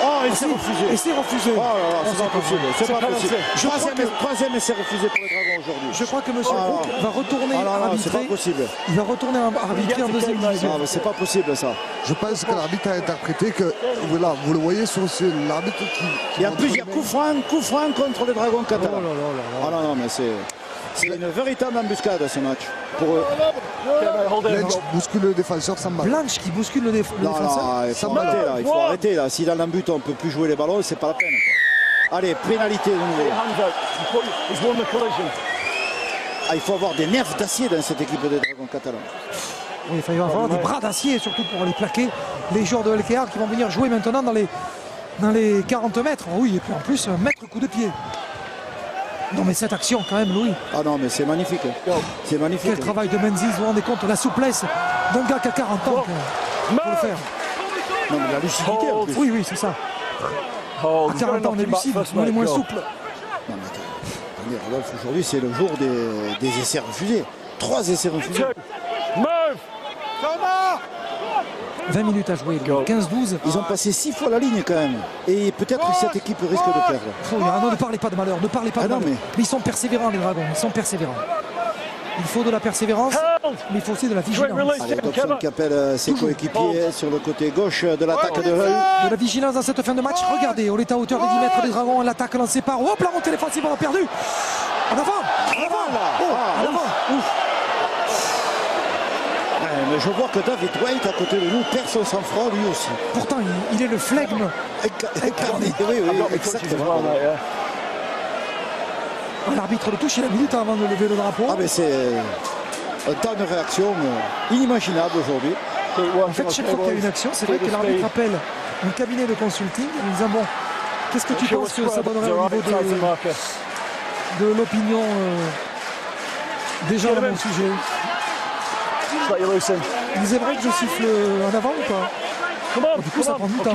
Oh, il s'est refusé. Et c'est refusé. Oh là là, c'est pas possible. C'est pas possible. Je crois Troisième essai refusé pour les Dragons aujourd'hui. Je crois que M. Brook va retourner Ah non, c'est pas arbitrer. possible. Il va retourner arbitrer en deuxième division. Non, mais c'est pas possible ça. Je pense que l'arbitre a interprété que... Voilà, vous le voyez sur l'arbitre qui Et en montre plus, il y a le coup franc contre les Dragons catalans. Oh là là là là. Ah non, mais c'est une véritable embuscade ce match pour eux. Blanche bouscule le défenseur sans balle. Blanche qui bouscule le défenseur. Non, il faut arrêter là. Il faut arrêter là. Si dans l'embut on ne peut plus jouer les ballons, c'est pas la peine. Allez, pénalité de nouveau. Ah, il faut avoir des nerfs d'acier dans cette équipe des Dragons catalans. Oui, il va y avoir des bras d'acier, surtout pour les plaquer. Les joueurs de LKR qui vont venir jouer maintenant dans les 40 mètres. Oui, et puis en plus, mettre coup de pied. Non, mais cette action, quand même, Louis. Ah non, mais c'est magnifique. C'est magnifique. Quel travail de Menzies, vous vous rendez compte, la souplesse d'un gars qui a 40 ans pour le faire. Non, mais la lucidité en plus. Oui, c'est ça. À 40 ans, on est lucide, on est moins souple. Non, mais attendez, Rodolphe, aujourd'hui, c'est le jour des essais refusés. 3 essais refusés. 20 minutes à jouer, 15-12. Ils ont passé 6 fois la ligne quand même. Et peut-être que cette équipe risque de perdre. Non, ne parlez pas de malheur, ne parlez pas de malheur. Mais ils sont persévérants, les Dragons, ils sont persévérants. Il faut de la persévérance, mais il faut aussi de la vigilance. Allez, Thompson qui appelle ses coéquipiers sur le côté gauche de l'attaque de Hull. De la vigilance dans cette fin de match. Regardez, on est à hauteur des 10 mètres des Dragons. L'attaque lancée par. Hop, la montée défensive, on a perdu. En avant. En avant. Mais je vois que David White à côté de nous perd son sang-froid lui aussi. Pourtant, il est le flegme. Incarné. Oui, exactement. L'arbitre le touche, il a minute avant de lever le drapeau. Ah, mais c'est un temps de réaction inimaginable aujourd'hui. En fait, chaque fois qu'il y a une action, c'est vrai que l'arbitre appelle un cabinet de consulting en disant bon, qu'est-ce que tu penses que ça donnerait au niveau de l'opinion déjà à mon sujet? Vous aimeriez que je siffle en avant ou pas? Du coup, ça prend du temps.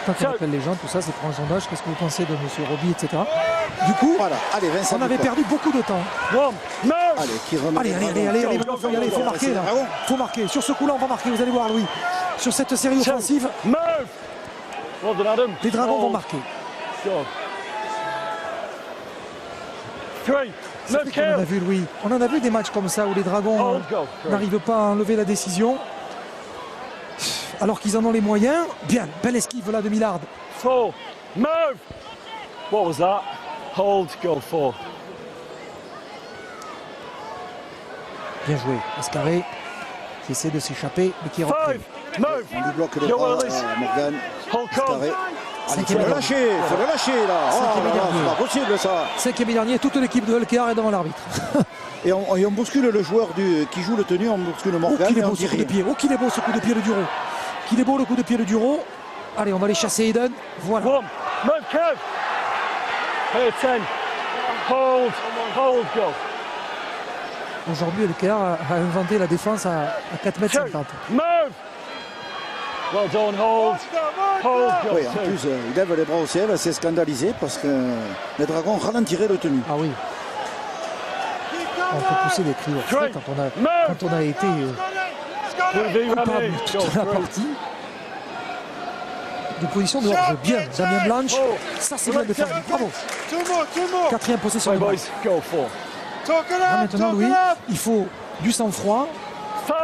Tant qu'on appelle les gens, tout ça, c'est pour un sondage. Qu'est-ce que vous pensez de M. Roby, etc. Du coup, voilà. Allez, Vincent on avait Duport. perdu beaucoup de temps. Allez, qui remet. Allez, maintenant, faut y aller, il faut marquer là. Faut marquer. Sur ce coup-là, on va marquer, vous allez voir, Louis. Sur cette série offensive, Move. Well done, Adam. les Dragons vont marquer. Go. 3. C'est vrai qu'on en a vu, Louis. On en a vu des matchs comme ça où les Dragons n'arrivent pas à enlever la décision. Alors qu'ils en ont les moyens. Bien, belle esquive là de Millard. 4. Move. What was that? Hold. Go 4. Bien joué. Escarré qui essaie de s'échapper, mais qui est 5. repris. Move. On lui bloque les Yo, bras, Willis. Morgan. Hold Carré. on. Allez, il faut le lâcher, là. Oh, Cinquième là, là, dernier. c'est pas possible ça. 5e et dernier, toute l'équipe de Hulker est devant l'arbitre. Et on bouscule le joueur qui joue le tenue, on bouscule Oh, Morgan. qu'il est et on beau dit ce coup de rien. pied. Oh, qu'il est beau ce coup de pied de Duro. Qu'il est beau le coup de pied de Duro. Allez, on va aller chasser Eden. Voilà. 1. Move, Kev. Hey, 10. Hold. Hold. Go. Aujourd'hui, Hulker a inventé la défense à 4,50 m. 2. Move. Well done. Hold. Hold. Go. Oui, en 2. plus, il lève les bras au ciel, c'est scandalisé parce que les Dragons ralentiraient le tenue. Ah oui. On peut pousser des cris hors quand on a été coupable toute la partie. De position de hors-jeu. Bien, Damien Blanche. Ça, c'est bien défendu. Bravo. 4e possession de Right, balle. boys. Go 4. Là, maintenant, Louis, il faut du sang-froid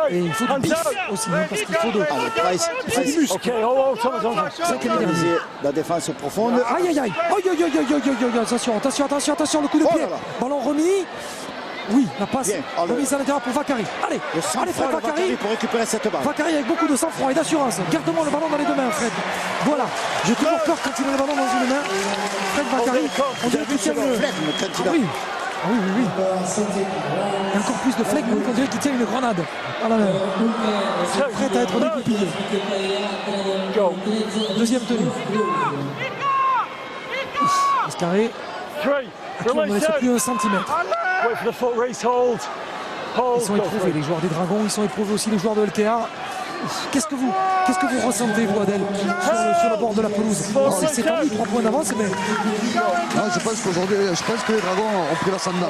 et il faut du bif aussi, hein, parce qu'il faut de... Allez, Price, Il faut du muscle. Okay, hold on. 5e et dernier. analyser la défense profonde. Aïe, aïe, aïe. Aïe, aïe, aïe, aïe, aïe, aïe. Attention, le coup de Oh pied. là là. Ballon remis. Oui, la passe Bien. Oh, le- remise à l'intérieur pour Vakari. Allez, Le sang-froid allez, Fred de Vakari Vakari. pour récupérer cette balle. Vakari avec beaucoup de sang-froid et d'assurance. Garde-moi le ballon dans les deux mains, Fred. Voilà. J'ai toujours peur quand il a le ballon dans une main. Fred Vakari, on dirait qu'il tient le... Flegme quand il Ah a. oui. Ah oui, oui, oui. Et encore plus de flegme, on dirait qu'il tient une grenade à la main. Prête à être découpillé. Go. Deuxième tenue. Escarré, 3. qui ne Release laisse plus 2. un centimètre. Wait for the foot race. Hold. Hold. Ils sont Go éprouvés, 3. les joueurs des Dragons, ils sont éprouvés aussi, les joueurs de LKA. Qu'est-ce que vous ressentez, vous, Adèle, sur le bord de la pelouse? C'est pas 3 points d'avance, mais Non, je pense qu'aujourd'hui, que les Dragons ont pris l'ascendant.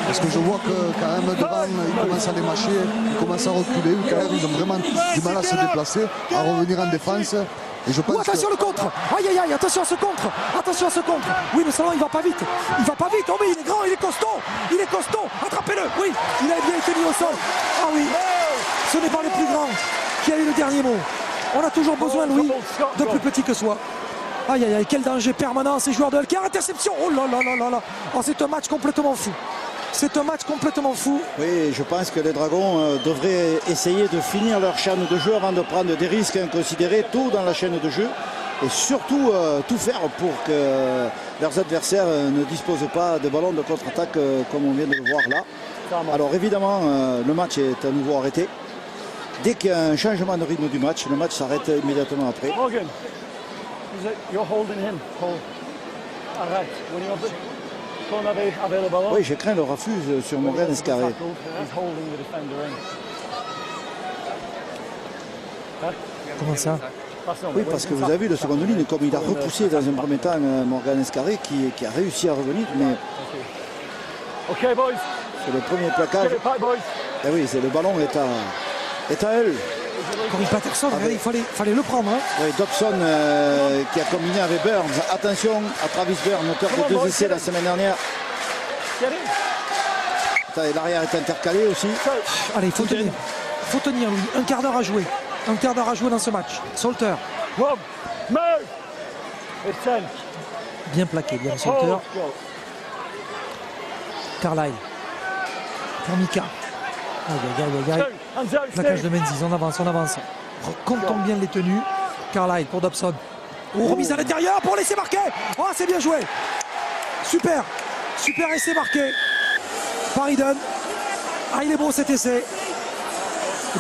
Parce que je vois que quand même devant, ils commencent à les mâcher, ils commencent à reculer. Quand même, ils ont vraiment du mal à se déplacer, à revenir en défense. Et je pense attention le contre. Aïe aïe aïe, attention à ce contre. Oui, mais seulement il va pas vite. Oh mais il est grand, il est costaud. Attrapez-le. Oui, il a bien été mis au sol. Ah oui, ce n'est pas le plus grand qui a eu le dernier mot. On a toujours besoin, Louis, de plus petit que soi. Aïe aïe aïe, quel danger permanent ces joueurs de Hulker. Interception. Oh là là là là là. Oh, c'est un match complètement fou. Oui, je pense que les Dragons devraient essayer de finir leur chaîne de jeu avant de prendre des risques inconsidérés tôt dans la chaîne de jeu. Et surtout tout faire pour que leurs adversaires ne disposent pas de ballons de contre-attaque comme on vient de le voir là. Alors évidemment, le match est à nouveau arrêté. Dès qu'il y a un changement de rythme du match, le match s'arrête immédiatement après. Morgan. You're holding him. Hold. Alright. When you have the phone available. Oui, je crains le refus sur Morgan Escarré. He's holding the defender in. Comment ça? Oui, parce que vous avez vu le second ligne, comme il a repoussé dans un premier temps Morgan Escarré qui a réussi à revenir, mais Okay, boys. c'est le premier plaquage. Get it back, boys. Eh oui, c'est le ballon est à elle. Corey Patterson, regardez, il fallait le prendre. Hein. Oui, Dobson qui a combiné avec Burns. Attention à Travis Burns, auteur de 2 essais la semaine dernière. Get in. Et l'arrière est intercalé aussi. Allez, il faut tenir, Louis. Un quart d'heure à jouer dans ce match. Salter, One. Move. It's 10. bien plaqué, bien Salter. Hold. Go. Carlyle, pour Mika. Aïe. 2. Hands out. Plaquage Steve. de Menzies, on avance. Comptons bien les tenues. Carlyle pour Dobson. Oh, remise à l'intérieur pour laisser marquer. Oh, c'est bien joué. Super essai marqué par Eden. Ah, il est beau cet essai.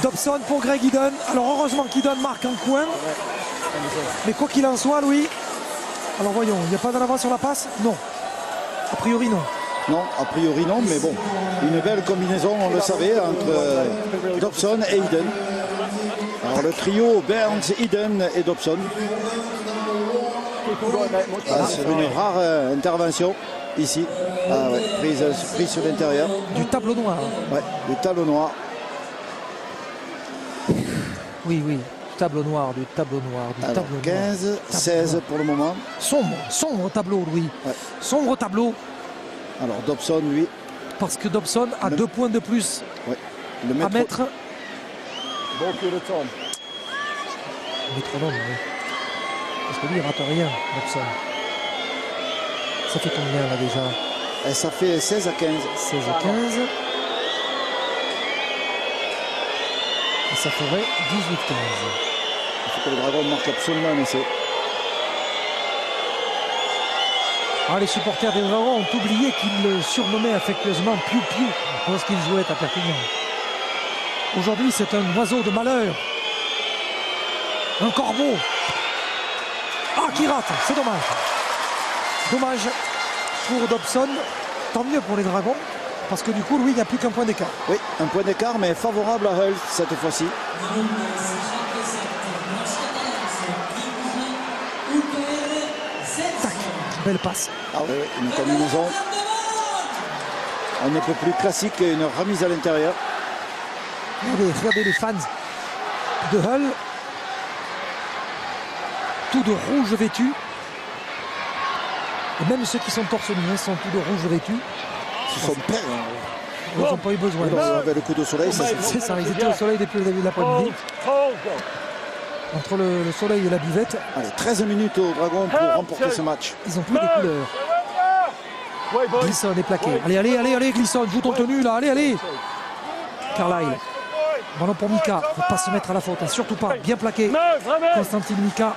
Dobson pour Greg Eden. Alors heureusement qu'Eden marque un coin. Mais quoi qu'il en soit, Louis. Alors voyons, il n'y a pas d'en avant sur la passe? Non. A priori non. Non, a priori non, mais bon. Une belle combinaison, on le savait, entre Dobson et Eden. Alors le trio Burns, Eden et Dobson. Keep on going, mate. Much Ah, c'est une rare intervention. ici. Ah ouais, prise sur l'intérieur. Du tableau noir. Ouais, du talon noir. Oui, oui. Tableau noir, du tableau noir, du Alors, tableau 15, noir. 16 pour le moment. Sombre tableau, Louis. Ouais. Sombre tableau, Alors Dobson, lui, parce que Dobson a 2 points de plus ouais, le à mettre. Bon coup de temps. Métronome, oui. Parce que lui, il rate rien, Dobson. Ça fait combien là déjà? et ça fait 16 à 15. 16 et 15. Et ça ferait 18-15. Il faut que le Dragon marque absolument un essai. Ah, les supporters des Dragons ont oublié qu'ils le surnommaient affectueusement Piu Piu lorsqu'il jouait à Perpignan. Aujourd'hui, c'est un oiseau de malheur. Un corbeau. Ah, qui rate, c'est dommage. Dommage pour Dobson. Tant mieux pour les Dragons, parce que du coup, lui, il n'y a plus qu'un point d'écart. Oui, un point d'écart, mais favorable à Hull cette fois-ci. Tac, belle passe. Ah oui, une combinaison. On ne peut plus classique, une remise à l'intérieur. Regardez les fans de Hull. Tout de rouge vêtus. Et même ceux qui sont torse nu sont tous de rouge vêtus. Ce sont pères. Ils n'ont pas eu besoin. Avec le coup de soleil, ça c'est C'est ça, ils étaient au soleil depuis le début de l'après-midi. Entre le soleil et la buvette, Allez, 13 minutes au Dragon pour remporter ce match. ils ont plus des couleurs. Glisson est plaqué. Allez, allez, allez, allez, Glisson, joue ton tenue là, allez, allez. Carlisle. Ballon pour Mika, il ne faut pas se mettre à la faute, hein, surtout pas. Bien plaqué. Constantin Mika.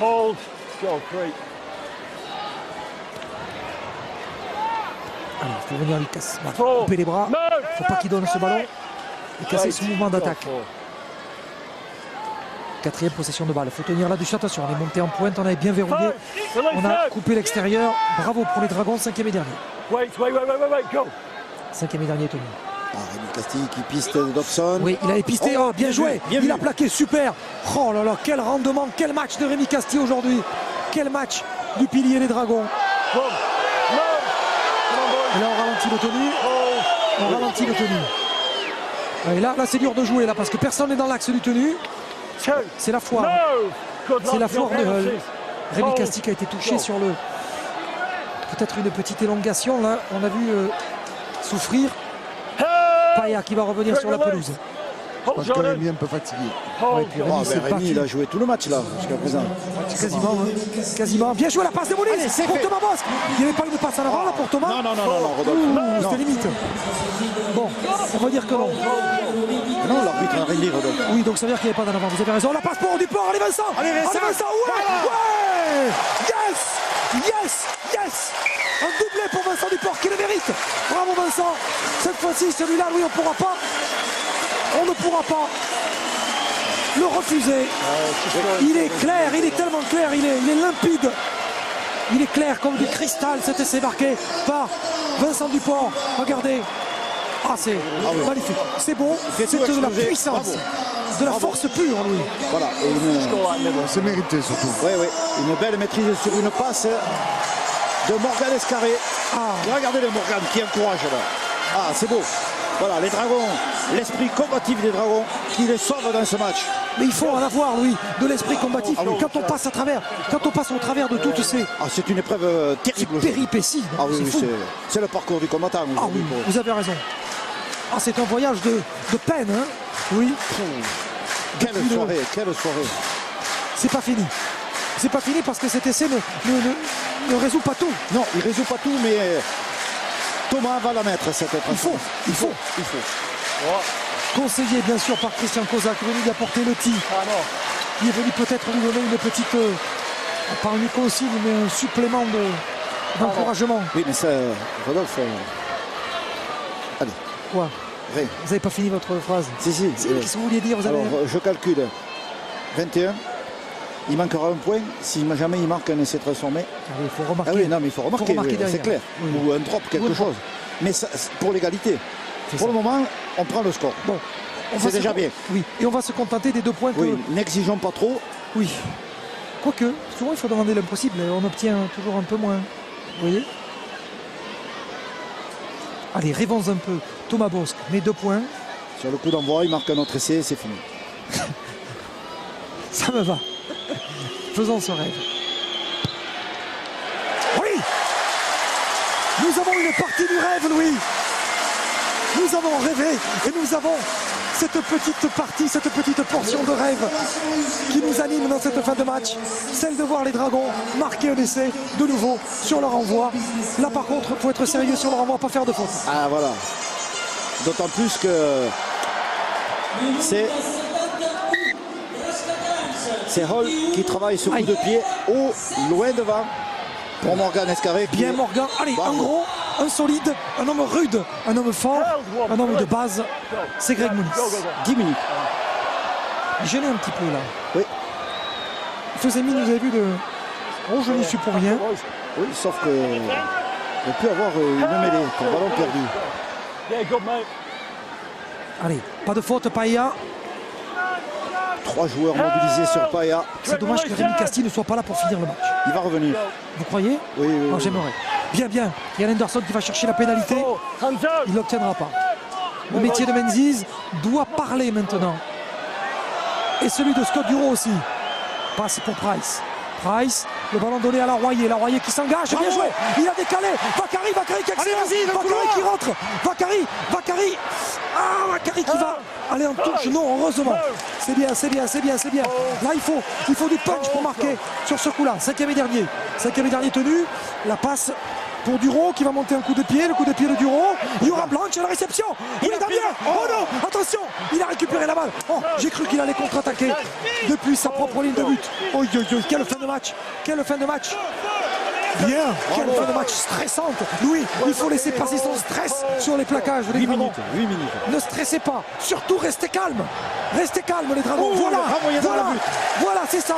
Hold. Go, 3. Allez, il faut venir lui casser. Couper les bras. Il ne faut pas qu'il donne ce ballon et casser ce mouvement d'attaque. 4e possession de balle. Il faut tenir là-dessus. Attention, on est monté en pointe, on avait bien verrouillé. On a coupé l'extérieur. Bravo pour les Dragons, 5e et dernier. Wait, go. 5e et dernier tenu. Ah, Rémi Castille qui piste Dobson. Oui, il a épisté. Oh, bien joué. Bien Il vu. a plaqué, super. Oh là là, quel rendement, quel match de Rémi Castille aujourd'hui. Quel match du pilier des Dragons. Come. No. Come on, boys. Et là, on ralentit le tenu. On ralentit le tenu. Et là c'est dur de jouer là parce que personne n'est dans l'axe du tenu. Two. C'est la foire. No. Good luck. C'est la foire de Hull. Rémi Hold. Castille a été touché sur le. Peut-être une petite élongation là. On a vu souffrir. Paya qui va revenir sur la pelouse. Je pense que Rémi est un peu fatigué. Ouais, puis Rémi, Ah, c'est ben pas Rémi, fini. il a joué tout le match là, jusqu'à présent. Quasiment, hein. Quasiment. Bien joué la passe de Moulis Allez, c'est pour fait. Thomas Bosque. Il n'y avait pas une passe en avant là pour Thomas. Non, non, non, non, non, Rodolphe. Ouh, Non, c'était limite. Bon, on va dire que non. non, l'arbitre a rien dit, Rodolphe. Oui, donc ça veut dire qu'il n'y avait pas d'en avant. Vous avez raison. La passe pour Duport. Allez Vincent. Allez, Vincent. Ouais, ouais. Yes, yes, yes. Un doublé pour Vincent Duport qui le mérite. Bravo Vincent. Cette fois-ci, celui-là, oui, on ne pourra pas le refuser. Il est clair, il est tellement clair, il est limpide. Il est clair comme du cristal, cet essai marqué par Vincent Duport. Regardez. Ah, c'est magnifique. C'est beau. C'est tout de la exploser. puissance. Bravo. De la force pure, Louis. Voilà, et C'est mérité surtout. une belle maîtrise sur une passe de Morgan Escarré. Ah. Regardez le Morgan qui encourage là. Ah, c'est beau. Voilà, les Dragons, l'esprit combatif des Dragons qui les sauve dans ce match. Mais il faut en avoir, Louis, de l'esprit combatif. Ah oui. Quand on passe au travers de toutes ces Ah, c'est une épreuve terrible. péripéties. Ah oui, C'est oui, fou. c'est le parcours du combattant Ah aujourd'hui. oui, vous avez raison. Ah, c'est un voyage de peine, hein. Oui. Quelle soirée, quelle soirée. C'est pas fini. C'est pas fini parce que cet essai ne résout pas tout. Non, il résout pas tout, mais Thomas va la mettre cette épreuve. Il faut. Conseillé bien sûr par Christian Kozak, venu lui apporter le tir. Il est venu peut-être lui donner une petite, pas une consigne, mais un supplément d'encouragement. Oui, mais ça, Rodolphe. Allez, Quoi? rien. Vous n'avez pas fini votre phrase? Si. Qu'est-ce que vous vouliez dire? Vous avez... Alors, je calcule 21. Il manquera un point si jamais il marque un essai transformé. Il faut remarquer. Ah oui, non, mais il faut remarquer, oui, derrière. c'est clair. Oui. Ou un drop, quelque Ou un drop. chose. Mais ça, c'est pour l'égalité. C'est Pour ça. le moment, on prend le score. Bon, on C'est va se déjà con- bien. Oui, et on va se contenter des 2 points que... Oui, n'exigeons pas trop. Oui. Quoique, souvent il faut demander l'impossible et on obtient toujours un peu moins. Vous voyez? Allez, rêvons un peu. Thomas Bosc met 2 points. Sur le coup d'envoi, il marque un autre essai, c'est fini. Ça me va. Faisons ce rêve. Oui! Nous avons une partie du rêve, Louis. Nous avons rêvé et nous avons cette petite partie, cette petite portion de rêve qui nous anime dans cette fin de match. Celle de voir les Dragons marquer un essai de nouveau sur leur envoi. Là par contre, il faut être sérieux sur leur envoi, pas faire de faute. Ah voilà. D'autant plus que c'est Hall qui travaille ce coup de pied au loin devant pour Morgan Escarré. Bien Morgan, allez, un gros, un solide, un homme rude, un homme fort, un homme de base, c'est Greg Mounis. 10 minutes. Il gênait un petit peu là. Oui. Il faisait mine, vous avez vu, de oh je n'y suis pour rien. Oui, sauf que il peut avoir une mêlée, un ballon perdu. Yeah, good, mate. Allez, pas de faute, Paella. 3 joueurs mobilisés sur Paella. C'est dommage que Rémi Castille ne soit pas là pour finir le match. Il va revenir. Vous croyez? Oui, oui, Oh, oui. j'aimerais. Bien, bien. Il y a Anderson qui va chercher la pénalité. Oh, hands out. Il ne l'obtiendra pas. Le métier de Menzies doit parler maintenant. Et celui de Scott Duro aussi. Passe pour Price. Price, le ballon donné à Laroyer. Laroyer qui s'engage. Bien joué. Il a décalé. Vakari qui accélère. Vakari qui rentre. Vakari. Ah, Vakari qui va aller en touche. Non, heureusement. C'est bien. Là, il faut du punch pour marquer sur ce coup-là. 5e et dernier. 5e et dernier tenu. La passe pour Duro qui va monter un coup de pied. Le coup de pied de Duro. Il y aura Blanche à la réception. Il est bien. Oh non, attention. Il a récupéré la balle. Oh, j'ai cru qu'il allait contre-attaquer depuis sa propre ligne de but. Oh, quelle fin de match. Bien, quelle fin de match stressante. Louis, il faut laisser passer son stress sur les plaquages. 8 minutes. Ne stressez pas, surtout restez calme. Restez calme les Dragons. Oh, le Dragon, il est dans la butte. Voilà, c'est ça.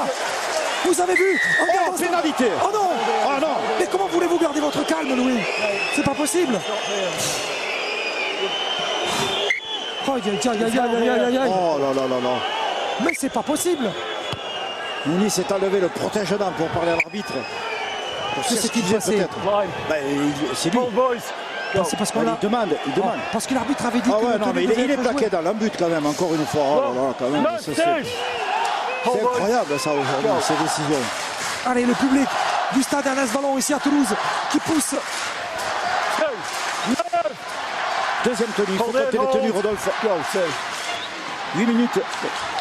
Vous avez vu? Oh, pénalité. Oh non. Oh non. Mais comment voulez-vous garder votre calme, Louis? C'est pas possible. Oh, aïe. Oh là. Mais c'est pas possible. Mounis s'est enlevé le protège-dents pour parler à l'arbitre. Que s'est-il passé? Line. C'est lui. Pull, boys. Non, c'est parce qu'on l'a. Il demande. Parce que l'arbitre avait dit Ah que ouais, le non, tenue mais devait il est être plaqué joué. dans l'embut quand même, encore une fois. Oh là là, quand même. No, C'est Steve. incroyable ça aujourd'hui, ces décisions. Allez, le public du stade Ernest Vallon ici à Toulouse qui pousse. Deuxième tenue, il faut compter les tenues, Rodolphe. 8 minutes.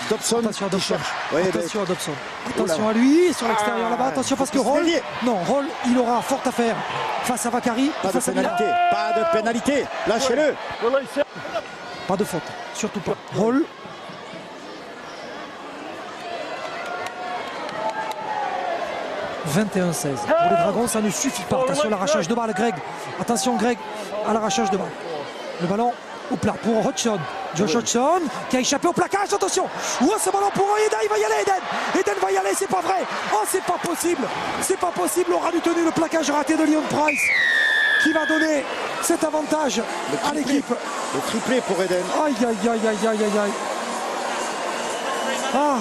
Dobson Attention à qui Dobson. cherche. Oui, Attention à Dobson. Attention à lui, sur l'extérieur là-bas. Attention parce que Roll. Non, Roll, il aura fort à faire face à Vakari. Pas de face à Milan. pénalité. Pas de pénalité. Lâchez-le. Release it. Pas de faute. Surtout pas. Roll. « 21-16. Pour les Dragons, ça ne suffit pas. Attention à l'arrachage de balle, Greg. Attention, Greg, à l'arrachage de balle. Le ballon au plat pour Hodgson. Josh Hodgson qui a échappé au plaquage. Attention. Oh, ce ballon pour Eden. Il va y aller, Eden. Eden va y aller, c'est pas vrai. Oh, c'est pas possible. C'est pas possible. Aura du tenu le plaquage raté de Leon Price qui va donner cet avantage à l'équipe. Le triplé pour Eden. Aïe. Ah.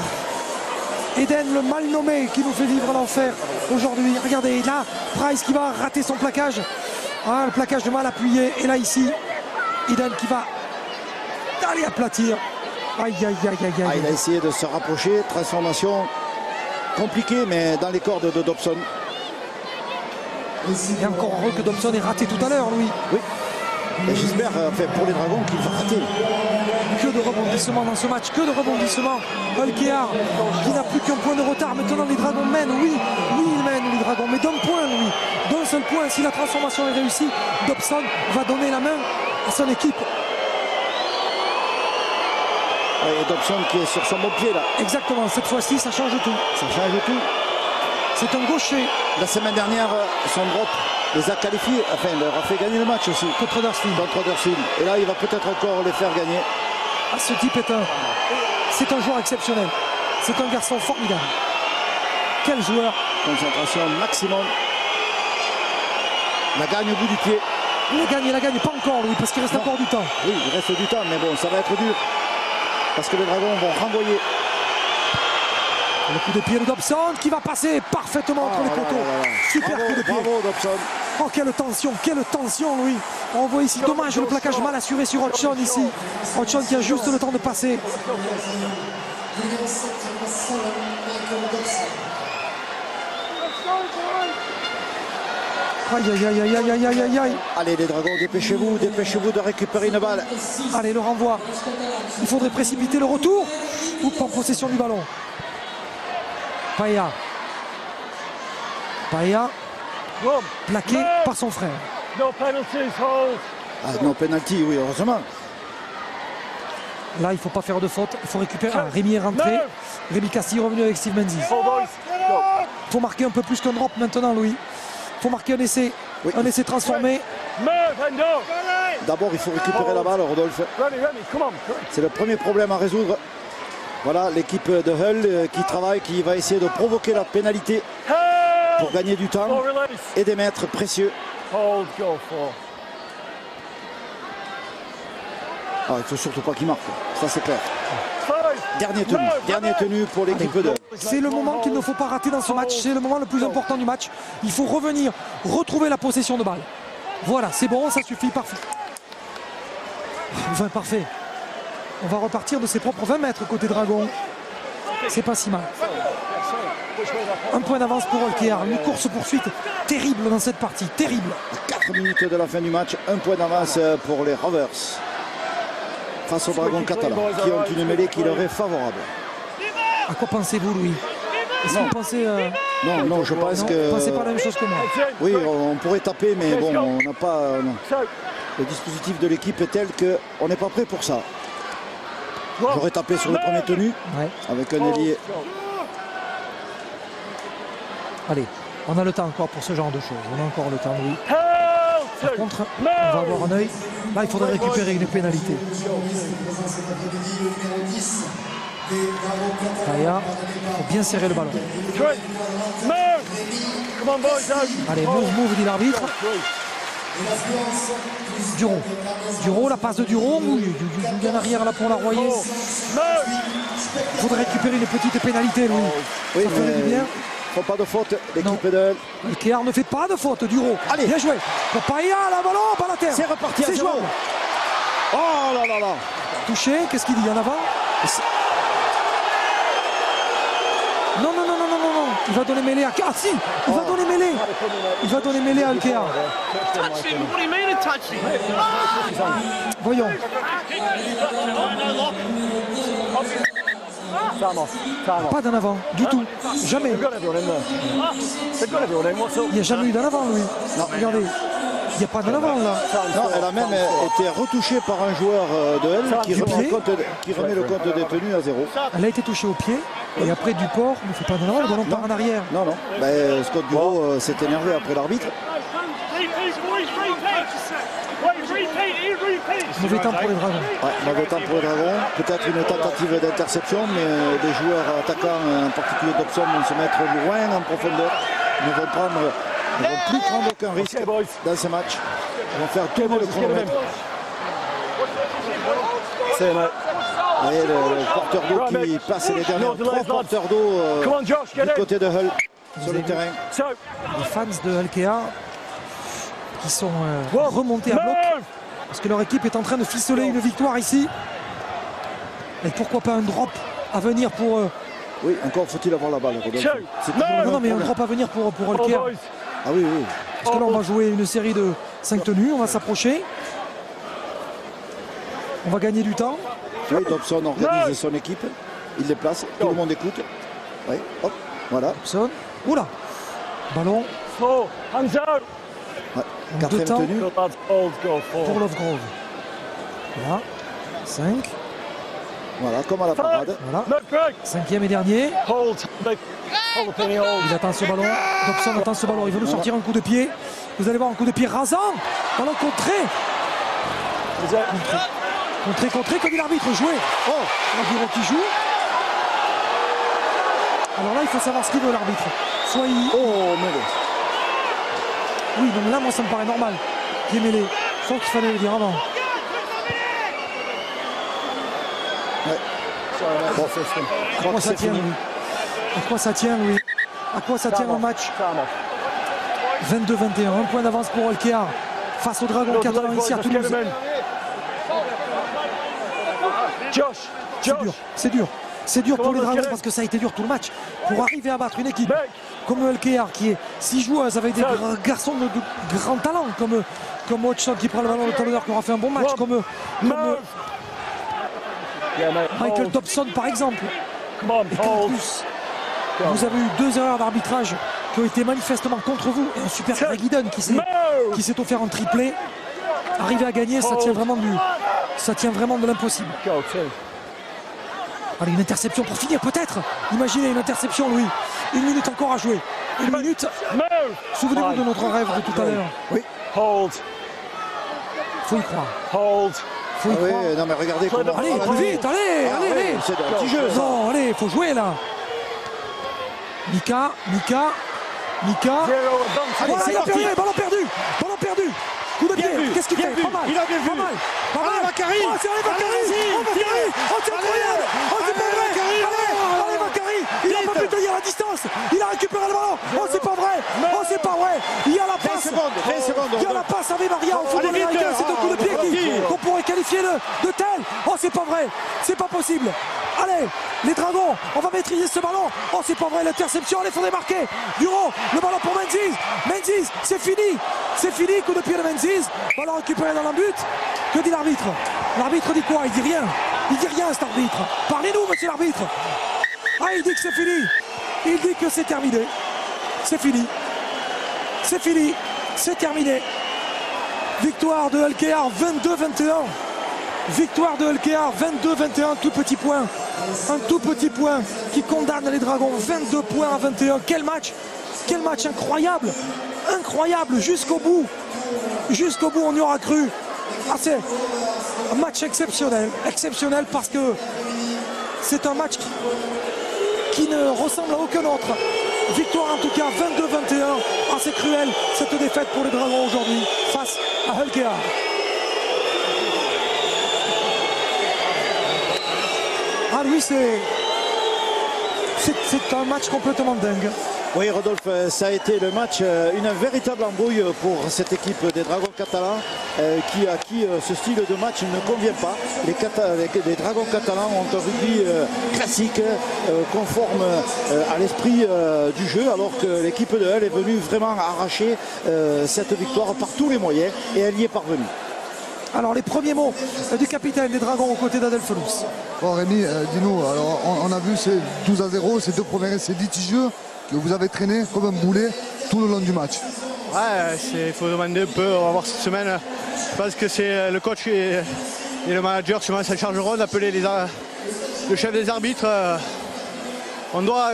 Eden, le mal nommé qui nous fait vivre l'enfer aujourd'hui. Regardez, là, Price qui va rater son plaquage. Ah, le plaquage de mal appuyé. Et là, ici, Eden qui va aller aplatir. Aïe. Ah, il a essayé de se rapprocher. Transformation compliquée, mais dans les cordes de Dobson. Et encore heureux que Dobson ait raté tout à l'heure, Louis. Oui. Et j'espère, pour les Dragons, qu'il va rater. Que de rebondissements dans ce match, que de rebondissements. Olkear qui n'a plus qu'un point de retard. Maintenant les Dragons mènent, oui ils mènent les Dragons, mais d'un point, lui, d'un seul point. Si la transformation est réussie, Dobson va donner la main à son équipe. Et Dobson qui est sur son bon pied là. Exactement, cette fois-ci ça change tout. Ça change tout. C'est un gaucher. La semaine dernière, son drop les a qualifiés, enfin leur a fait gagner le match aussi. Contre Huddersfield. Et là il va peut-être encore les faire gagner. Ah, ce type c'est un joueur exceptionnel. C'est un garçon formidable. Quel joueur. Concentration maximum. La gagne au bout du pied. Il la gagne pas encore, Louis, parce qu'il reste encore du temps. Oui, il reste du temps, mais bon, ça va être dur. Parce que les Dragons vont renvoyer. Le coup de pied de Dobson qui va passer parfaitement entre les poteaux. Super Bravo, coup de pied. bravo Dobson. Oh, quelle tension, Louis. On voit ici, dommage, le plaquage mal assuré sur Hodgson ici. Hodgson qui a juste le temps de passer. Aïe, aïe, aïe, aïe, aïe, aïe, aïe, aïe. Allez les Dragons, dépêchez-vous de récupérer une balle. Allez, le renvoi. Il faudrait précipiter le retour ou prendre possession du ballon. Paella. Paella, plaqué par son frère. No penalties, hold. Ah non, penalty, oui, heureusement. Là, il ne faut pas faire de faute. Il faut récupérer. Ah, Rémi est rentré. Rémi Castillo revenu avec Steve Menzies. Hold, boys. Go. Il faut marquer un peu plus qu'un drop maintenant, Louis. Il faut marquer un essai. Oui. Un essai transformé. Move, Endo. D'abord, il faut récupérer la balle, Rodolphe. Remy, come on. C'est le premier problème à résoudre. Voilà l'équipe de Hull qui travaille, qui va essayer de provoquer la pénalité pour gagner du temps Oh, release. et des mètres précieux. Hold, go for. Ah, il ne faut surtout pas qu'il marque, ça c'est clair. Five. Dernière tenue pour l'équipe de Hull. C'est le moment qu'il ne faut pas rater dans ce match. C'est le moment le plus important du match. Il faut revenir, retrouver la possession de balle. Voilà, c'est bon, ça suffit, parfait. Enfin, parfait. On va repartir de ses propres 20 mètres côté Dragon. C'est pas si mal. Un point d'avance pour Olkear. Une course-poursuite terrible dans cette partie. Terrible. À 4 minutes de la fin du match, un point d'avance pour les Rovers. Face aux Dragons catalans, qui ont une mêlée qui leur est favorable. À quoi pensez-vous, Louis? Est-ce que vous pensez... Non, je pense non, que... vous pensez pas la même chose que moi? Oui, on pourrait taper, mais bon, on n'a pas... non. Le dispositif de l'équipe est tel qu'on n'est pas prêt pour ça. J'aurais tapé sur le premier tenu, Ouais. avec un ailier. Allez, on a le temps encore pour ce genre de choses. On a encore le temps, Louis. Par contre, on va avoir un œil. Là, il faudrait récupérer une pénalité. Paella, il faut bien serrer le ballon. Move. Come on, boys. Out. Allez, move, dit l'arbitre. Duro, la passe de Duro. Il y en arrière là pour la Royer. Move. Il faudrait récupérer une petite pénalité, Louis. Oui, Ça ferait du bien. faut pas de faute, Non. l'équipe de Hull. Olkear ne fait pas de faute, Duro. Allez. Bien joué. Pour Paella, la ballon, pas la terre. C'est reparti à C'est zéro. jouable. Oh là là là. Touché, qu'est-ce qu'il dit en avant? Non. Il va donner mêlée à... Ah si, il va donner mêlée. Il va donner mêlée à Olkear. Touched him. What do you mean it touched him? Voyons. Time off. Pas d'en avant, du tout. Jamais. They've got everyone in there. They've got everyone in. What's up? Il n'y a jamais eu d'en avant, Louis. Regardez. Il n'y a pas d'en avant, là. Non, elle a même été retouchée par un joueur de Hull qui remet le compte détenu à zéro. Elle a été touchée au pied. Et après, Duport ne fait pas d'en avant, le ballon part en arrière. Non. Ben, Scott Duro s'est énervé après l'arbitre. Mauvais temps pour les Dragons. Ouais, mauvais temps pour les Dragons. Peut-être une tentative d'interception, mais les joueurs attaquants, en particulier Dobson, vont se mettre loin en profondeur. Ils ne vont plus prendre aucun risque dans ce match. Ils vont faire tourner le chronomètre. C'est mate. Et le porteur d'eau qui passe les derniers 3 porteurs d'eau Come on, Josh, get du it. côté de Hull sur le terrain. So, Les fans de Olkear qui sont remontés à bloc. move. Parce que leur équipe est en train de ficeler une victoire ici. Et pourquoi pas un drop à venir pour... Oui, encore faut-il avoir la balle, Rodolphe. C'est toujours le Non, même mais un problème. drop à venir pour Oh, Olkear. boys. Ah oui. Parce que là, on va jouer une série de 5 tenues. On va s'approcher. On va gagner du temps. Oui, Dobson organise son équipe. Il les place. Tout le monde écoute. Oui, hop, voilà. Dobson. Oula. Ballon 4. Hands out. Ouais. En Quatrième deux temps. tenue. Good lads. Hold, go pour for. Lovegrove. Voilà. 5. Voilà, comme à la parade. Voilà. No break. 5e et dernier. Hold. Big. Hold the penny hold. Il attend ce ballon. Dobson attend ce ballon. Il veut nous sortir un coup de pied. Vous allez voir un coup de pied rasant. Ballon contré. Is it? Contré, que dit l'arbitre. Jouer. Oh, le bureau qui joue. Alors là, il faut savoir ce qu'il veut l'arbitre. Soit il... Oh, mêlée. Oui, donc là, moi, ça me paraît normal. Qui est mêlé. Sauf qu'il fallait le dire avant. Sorry, mate. Bon. System. Je crois Moi, que ça c'est tient, fini. oui. À quoi ça tient, Louis? À quoi ça tient le match? 22-21, un point d'avance pour Olkear face au Dragon catalan ici à Toulouse. C'est dur. C'est dur pour les Dragons parce que ça a été dur tout le match. Pour arriver à battre une équipe comme Olkear qui est 6 joueurs avec des garçons de grand talent comme Hodgson qui prend le ballon, le talonneur qui aura fait un bon match, comme Michael Dobson par exemple. Et qu'en plus, vous avez eu 2 erreurs d'arbitrage qui ont été manifestement contre vous. Et un super Greg Eden qui s'est offert un triplé. Arriver à gagner, ça tient vraiment de l'impossible. Allez, une interception pour finir peut-être. Imaginez une interception, Louis. 1 minute encore à jouer. 1 minute. Souvenez-vous de notre rêve de tout à l'heure. Oui. Faut y croire. Faut y croire. Oui, non mais regardez comment... Allez, plus vite, allez. C'est un petit jeu, ça. Non, allez, faut jouer là. Mika. Voilà, il a perdu, ballon perdu. Coup de pied, qu'est-ce qu'il fait? Pas mal. Il a bien vu. Pas mal. Vakari. Oh, c'est Vakari. Oh, c'est incroyable. Oh, c'est pas vrai. Allez, Vakari. Il n'a pas pu tenir la distance. Il a récupéré le ballon. Oh, c'est pas vrai. Il y a la passe. 20 secondes. Il y a la passe avec Maria au football américain. C'est un coup de pied qu'on pourrait qualifier de tel. Oh, c'est pas vrai. C'est pas possible. Allez, les Dragons, on va maîtriser ce ballon. Oh, c'est pas vrai, l'interception, il faudrait marquer. Duro, le ballon pour Menzies, c'est fini, coup de pied de Menzies. Ballon récupéré dans le but. Que dit l'arbitre? L'arbitre dit quoi? Il dit rien, cet arbitre. Parlez-nous, monsieur l'arbitre. Ah, il dit que c'est fini. Il dit que c'est terminé. C'est fini, c'est terminé. Victoire de Olkear, 22-21. Victoire de Olkear, 22-21, un tout petit point qui condamne les Dragons, 22 points à 21. Quel match incroyable, jusqu'au bout, on y aura cru. C'est un match exceptionnel parce que c'est un match qui ne ressemble à aucun autre. Victoire en tout cas, 22-21. C'est cruel cette défaite pour les Dragons aujourd'hui face à Olkear. Ah oui, c'est un match complètement dingue. Oui, Rodolphe, ça a été le match, une véritable embrouille pour cette équipe des Dragons catalans à qui ce style de match ne convient pas. Les Dragons catalans ont un rugby classique, conforme à l'esprit du jeu, alors que l'équipe de Hull est venue vraiment arracher cette victoire par tous les moyens et elle y est parvenue. Alors les premiers mots du capitaine des Dragons aux côtés d'Adelphonous. Bon Rémi, dis-nous, alors on a vu ces 12-0, ces 2 premiers essais litigieux que vous avez traîné comme un boulet tout le long du match. Ouais, il faut demander un peu, on va voir cette semaine. Je pense que c'est le coach et le manager qui se chargeront d'appeler le chef des arbitres. On doit,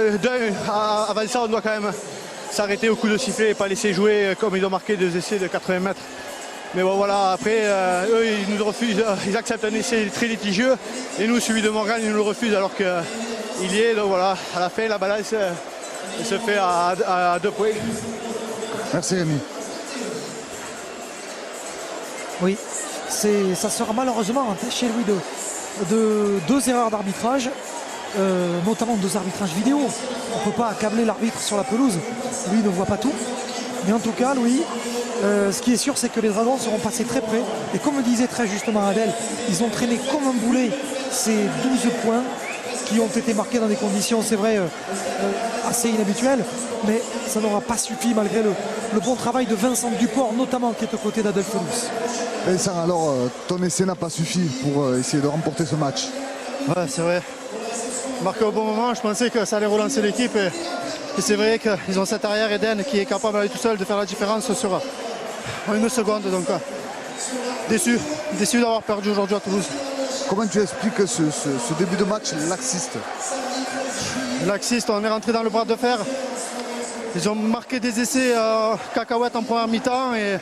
avant ça, on doit quand même s'arrêter au coup de sifflet et pas laisser jouer comme ils ont marqué 2 essais de 80 mètres. Mais bon voilà, après eux ils nous refusent, ils acceptent un essai très litigieux et nous celui de Morgan ils nous le refusent alors qu'il y est, donc voilà, à la fin la balance se fait à 2 points. Merci Rémi. Oui, ça sera malheureusement chez Louis de 2 erreurs d'arbitrage, notamment 2 arbitrages vidéo. On ne peut pas accabler l'arbitre sur la pelouse, lui ne voit pas tout. Mais en tout cas, Louis, ce qui est sûr, c'est que les Dragons seront passés très près. Et comme le disait très justement Adèle, ils ont traîné comme un boulet ces 12 points qui ont été marqués dans des conditions, c'est vrai, assez inhabituelles. Mais ça n'aura pas suffi malgré le bon travail de Vincent Duport, notamment, qui est aux côtés d'Adelphonous. Vincent, alors, ton essai n'a pas suffi pour essayer de remporter ce match. Ouais, c'est vrai. Marqué au bon moment, je pensais que ça allait relancer l'équipe. Et c'est vrai qu'ils ont cet arrière Eden qui est capable à lui tout seul de faire la différence sur 1 seconde. Donc déçu d'avoir perdu aujourd'hui à Toulouse. Comment tu expliques ce début de match laxiste? Laxiste, on est rentré dans le bras de fer. Ils ont marqué des essais cacahuètes en première mi-temps et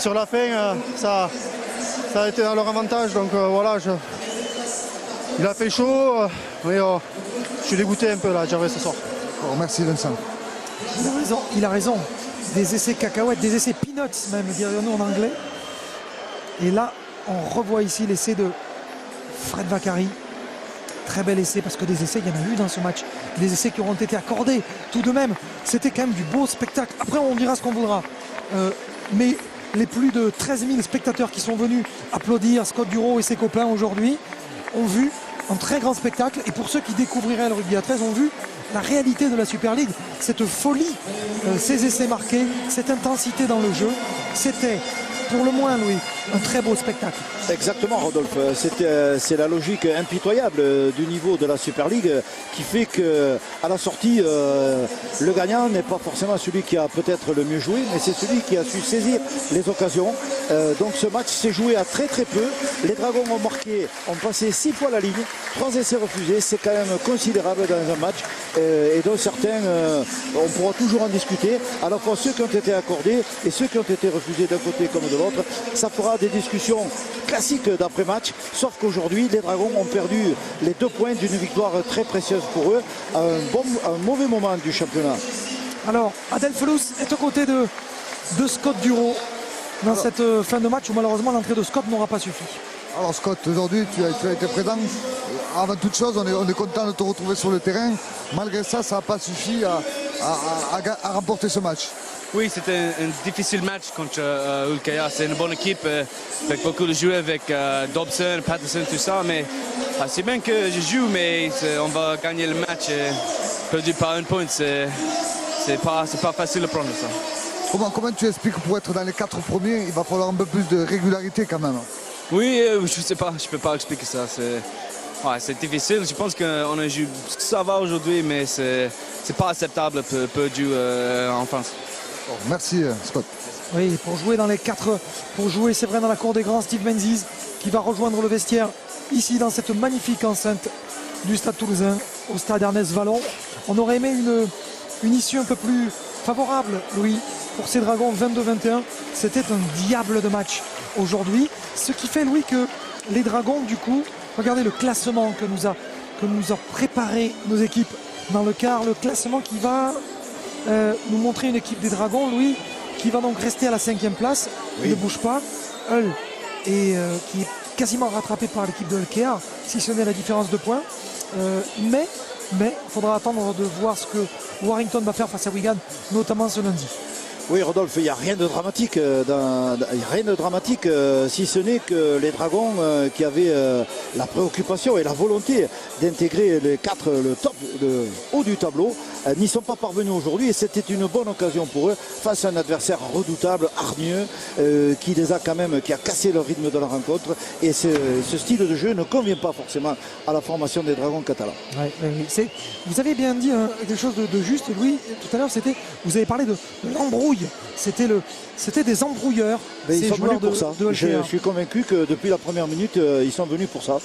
sur la fin ça a été dans leur avantage. Donc voilà, il a fait chaud. Mais je suis dégoûté un peu là, Gervais, ce soir. Oh, merci Vincent. Il a raison. Des essais cacahuètes, des essais peanuts même, dirions-nous en anglais. Et là, on revoit ici l'essai de Fred Vakari. Très bel essai, parce que des essais, il y en a eu dans ce match. Des essais qui auront été accordés. Tout de même, c'était quand même du beau spectacle. Après, on dira ce qu'on voudra. Mais les plus de 13 000 spectateurs qui sont venus applaudir Scott Duro et ses copains aujourd'hui ont vu un très grand spectacle. Et pour ceux qui découvriraient le rugby à 13, ont vu la réalité de la Super League, cette folie, ces essais marqués, cette intensité dans le jeu. C'était, pour le moins, Louis, un très beau spectacle. Exactement, Rodolphe. C'est la logique impitoyable du niveau de la Super League qui fait qu'à la sortie, le gagnant n'est pas forcément celui qui a peut-être le mieux joué, mais c'est celui qui a su saisir les occasions. Donc ce match s'est joué à très très peu. Les Dragons ont passé 6 fois la ligne, 3 essais refusés. C'est quand même considérable dans un match. Et dont certains, on pourra toujours en discuter, à la fois ceux qui ont été accordés et ceux qui ont été refusés d'un côté comme de l'autre. Ça fera des discussions classiques d'après-match, sauf qu'aujourd'hui les Dragons ont perdu les 2 points d'une victoire très précieuse pour eux, un mauvais moment du championnat. Alors, Adel Felous est aux côtés de Scott Duro dans cette fin de match où malheureusement l'entrée de Scott n'aura pas suffi. Alors Scott, aujourd'hui tu as été présent. Avant toute chose, on est content de te retrouver sur le terrain. Malgré ça, ça n'a pas suffi à remporter ce match. Oui, c'était un difficile match contre Ulkaya. C'est une bonne équipe avec beaucoup de joueurs, avec Dobson, Patterson, tout ça. Mais c'est bien que je joue, mais on va gagner le match. Perdu par 1 point, c'est pas facile de prendre ça. Comment tu expliques que pour être dans les 4 premiers, il va falloir un peu plus de régularité quand même? Oui, je sais pas, je peux pas expliquer ça. C'est difficile. Je pense qu'on a joué, ça va aujourd'hui, mais c'est pas acceptable pour jouer en France. Merci Scott. Oui, pour jouer dans les 4, pour jouer, c'est vrai, dans la cour des grands, Steve Menzies qui va rejoindre le vestiaire ici dans cette magnifique enceinte du Stade Toulousain, au Stade Ernest Vallon. On aurait aimé une issue un peu plus favorable, Louis, pour ces Dragons. 22-21. C'était un diable de match aujourd'hui. Ce qui fait, Louis, que les Dragons, du coup, regardez le classement que nous a préparé nos équipes dans le quart. Le classement qui va nous montrer une équipe des Dragons, Louis, qui va donc rester à la 5e place. Oui. Il ne bouge pas. Hull qui est quasiment rattrapé par l'équipe de Ulkea, si ce n'est la différence de points. Mais il faudra attendre de voir ce que Warrington va faire face à Wigan, notamment ce lundi. Oui, Rodolphe, il n'y a rien de dramatique, si ce n'est que les Dragons qui avaient la préoccupation et la volonté d'intégrer les 4, le top, le haut du tableau, n'y sont pas parvenus aujourd'hui, et c'était une bonne occasion pour eux face à un adversaire redoutable, hargneux, qui a cassé le rythme de la rencontre, et ce style de jeu ne convient pas forcément à la formation des Dragons catalans. Ouais, vous avez bien dit quelque chose de juste, Louis, tout à l'heure, vous avez parlé de l'embrouille. C'était des embrouilleurs. Ils sont venus pour ça. Je suis convaincu que depuis la première minute, ils sont venus pour ça.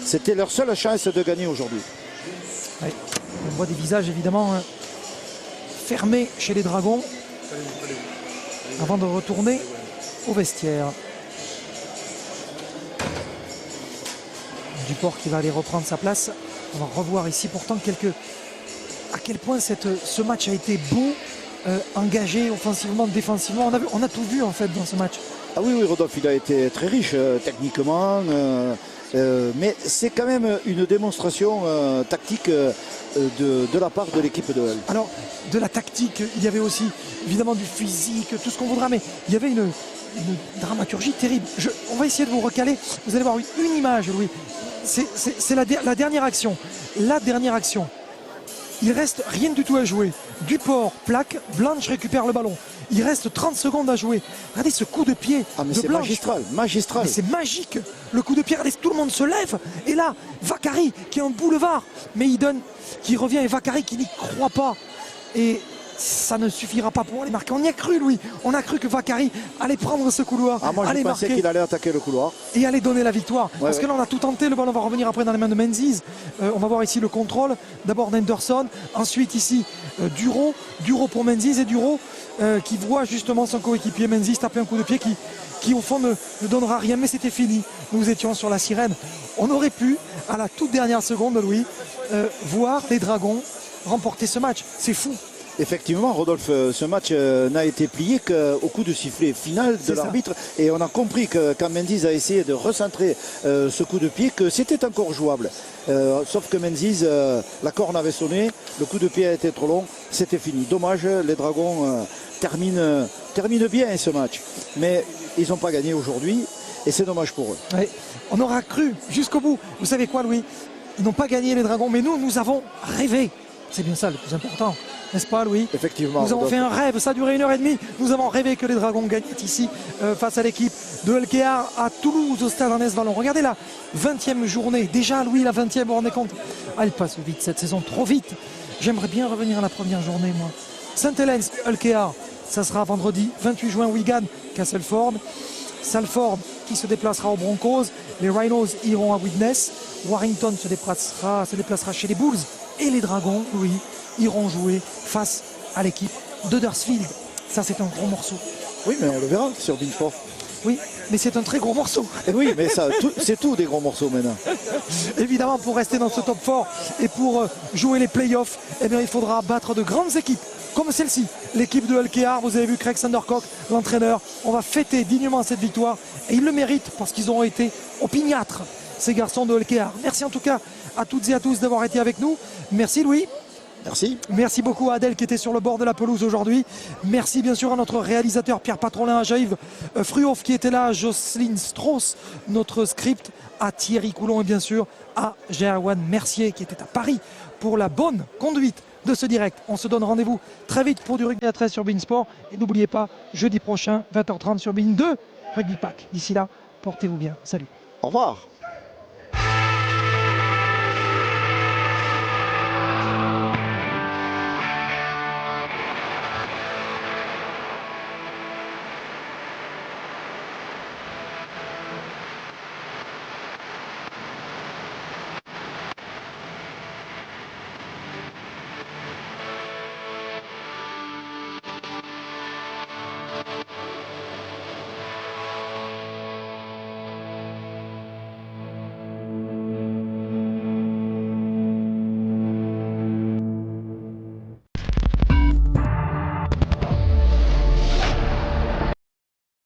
C'était leur seule chance de gagner aujourd'hui. Ouais. On voit des visages évidemment fermés chez les Dragons avant de retourner au vestiaire. Duport qui va aller reprendre sa place. On va revoir ici pourtant à quel point ce match a été beau. Engagé offensivement, défensivement, on a tout vu en fait dans ce match. Ah oui, Rodolphe, il a été très riche techniquement, mais c'est quand même une démonstration tactique de la part de l'équipe de Hull. Alors, de la tactique, il y avait aussi évidemment du physique, tout ce qu'on voudra, mais il y avait une dramaturgie terrible. On va essayer de vous recaler, vous allez voir une image, Louis. C'est la dernière action. La dernière action. Il reste rien du tout à jouer. Duport, plaque, Blanche récupère le ballon. Il reste 30 secondes à jouer. Regardez ce coup de pied de Blanche. Magistral. Mais c'est magique, le coup de pied. Regardez, tout le monde se lève. Et là, Vakari qui est en boulevard. Mais qui revient, et Vakari qui n'y croit pas. Et ça ne suffira pas pour aller marquer. On y a cru, Louis. On a cru que Vakari allait prendre ce couloir. Moi, je pensais qu'il allait attaquer le couloir. Et aller donner la victoire. Parce que là, on a tout tenté. Le ballon va revenir après dans les mains de Menzies. On va voir ici le contrôle. D'abord d'Henderson. Ensuite, ici, Duro. Duro pour Menzies. Et Duro qui voit justement son coéquipier Menzies taper un coup de pied qui au fond, ne donnera rien. Mais c'était fini. Nous étions sur la sirène. On aurait pu, à la toute dernière seconde, Louis, voir les Dragons remporter ce match. C'est fou. Effectivement, Rodolphe, ce match n'a été plié qu'au coup de sifflet final de l'arbitre. Et on a compris que quand Menzies a essayé de recentrer ce coup de pied, que c'était encore jouable. Sauf que Menzies, la corne avait sonné, le coup de pied a été trop long, c'était fini. Dommage, les Dragons terminent bien ce match. Mais ils n'ont pas gagné aujourd'hui et c'est dommage pour eux. Ouais, on aura cru jusqu'au bout. Vous savez quoi, Louis? Ils n'ont pas gagné, les Dragons, mais nous avons rêvé. C'est bien ça le plus important, n'est-ce pas, Louis? Effectivement. Nous avons fait un rêve, ça a duré 1h30. Nous avons rêvé que les Dragons gagnent ici face à l'équipe de LKR à Toulouse au stade Ernest Vallon. Regardez la 20e journée. Déjà, Louis, la 20e, vous vous rendez compte? Elle passe vite cette saison, trop vite. J'aimerais bien revenir à la première journée, moi. Saint-Helens, LKR, ça sera vendredi 28 juin, Wigan, Castleford. Salford qui se déplacera aux Broncos. Les Rhinos iront à Widnes. Warrington se déplacera chez les Bulls. Et les Dragons, Louis, iront jouer face à l'équipe d'Huddersfield. Ça, c'est un gros morceau. Oui, mais on le verra sur Beansport. Oui, mais c'est un très gros morceau. Et oui, mais ça, c'est tout des gros morceaux maintenant. Évidemment, pour rester dans ce top 4 et pour jouer les playoffs, eh bien, il faudra battre de grandes équipes comme celle-ci, l'équipe de LKR. Vous avez vu Craig Sandercock, l'entraîneur. On va fêter dignement cette victoire et ils le méritent parce qu'ils ont été opiniâtres, ces garçons de LKR. Merci en tout cas à toutes et à tous d'avoir été avec nous. Merci Louis. Merci. Merci beaucoup à Adèle qui était sur le bord de la pelouse aujourd'hui. Merci bien sûr à notre réalisateur Pierre Patrolin, à Jaïve Fruhoff qui était là, à Jocelyne Strauss, notre script, à Thierry Coulon et bien sûr à Gerwan Mercier qui était à Paris pour la bonne conduite de ce direct. On se donne rendez-vous très vite pour du rugby à 13 sur Beansport. Et n'oubliez pas, jeudi prochain, 20h30 sur Bean 2, Rugby Pack. D'ici là, portez-vous bien. Salut. Au revoir.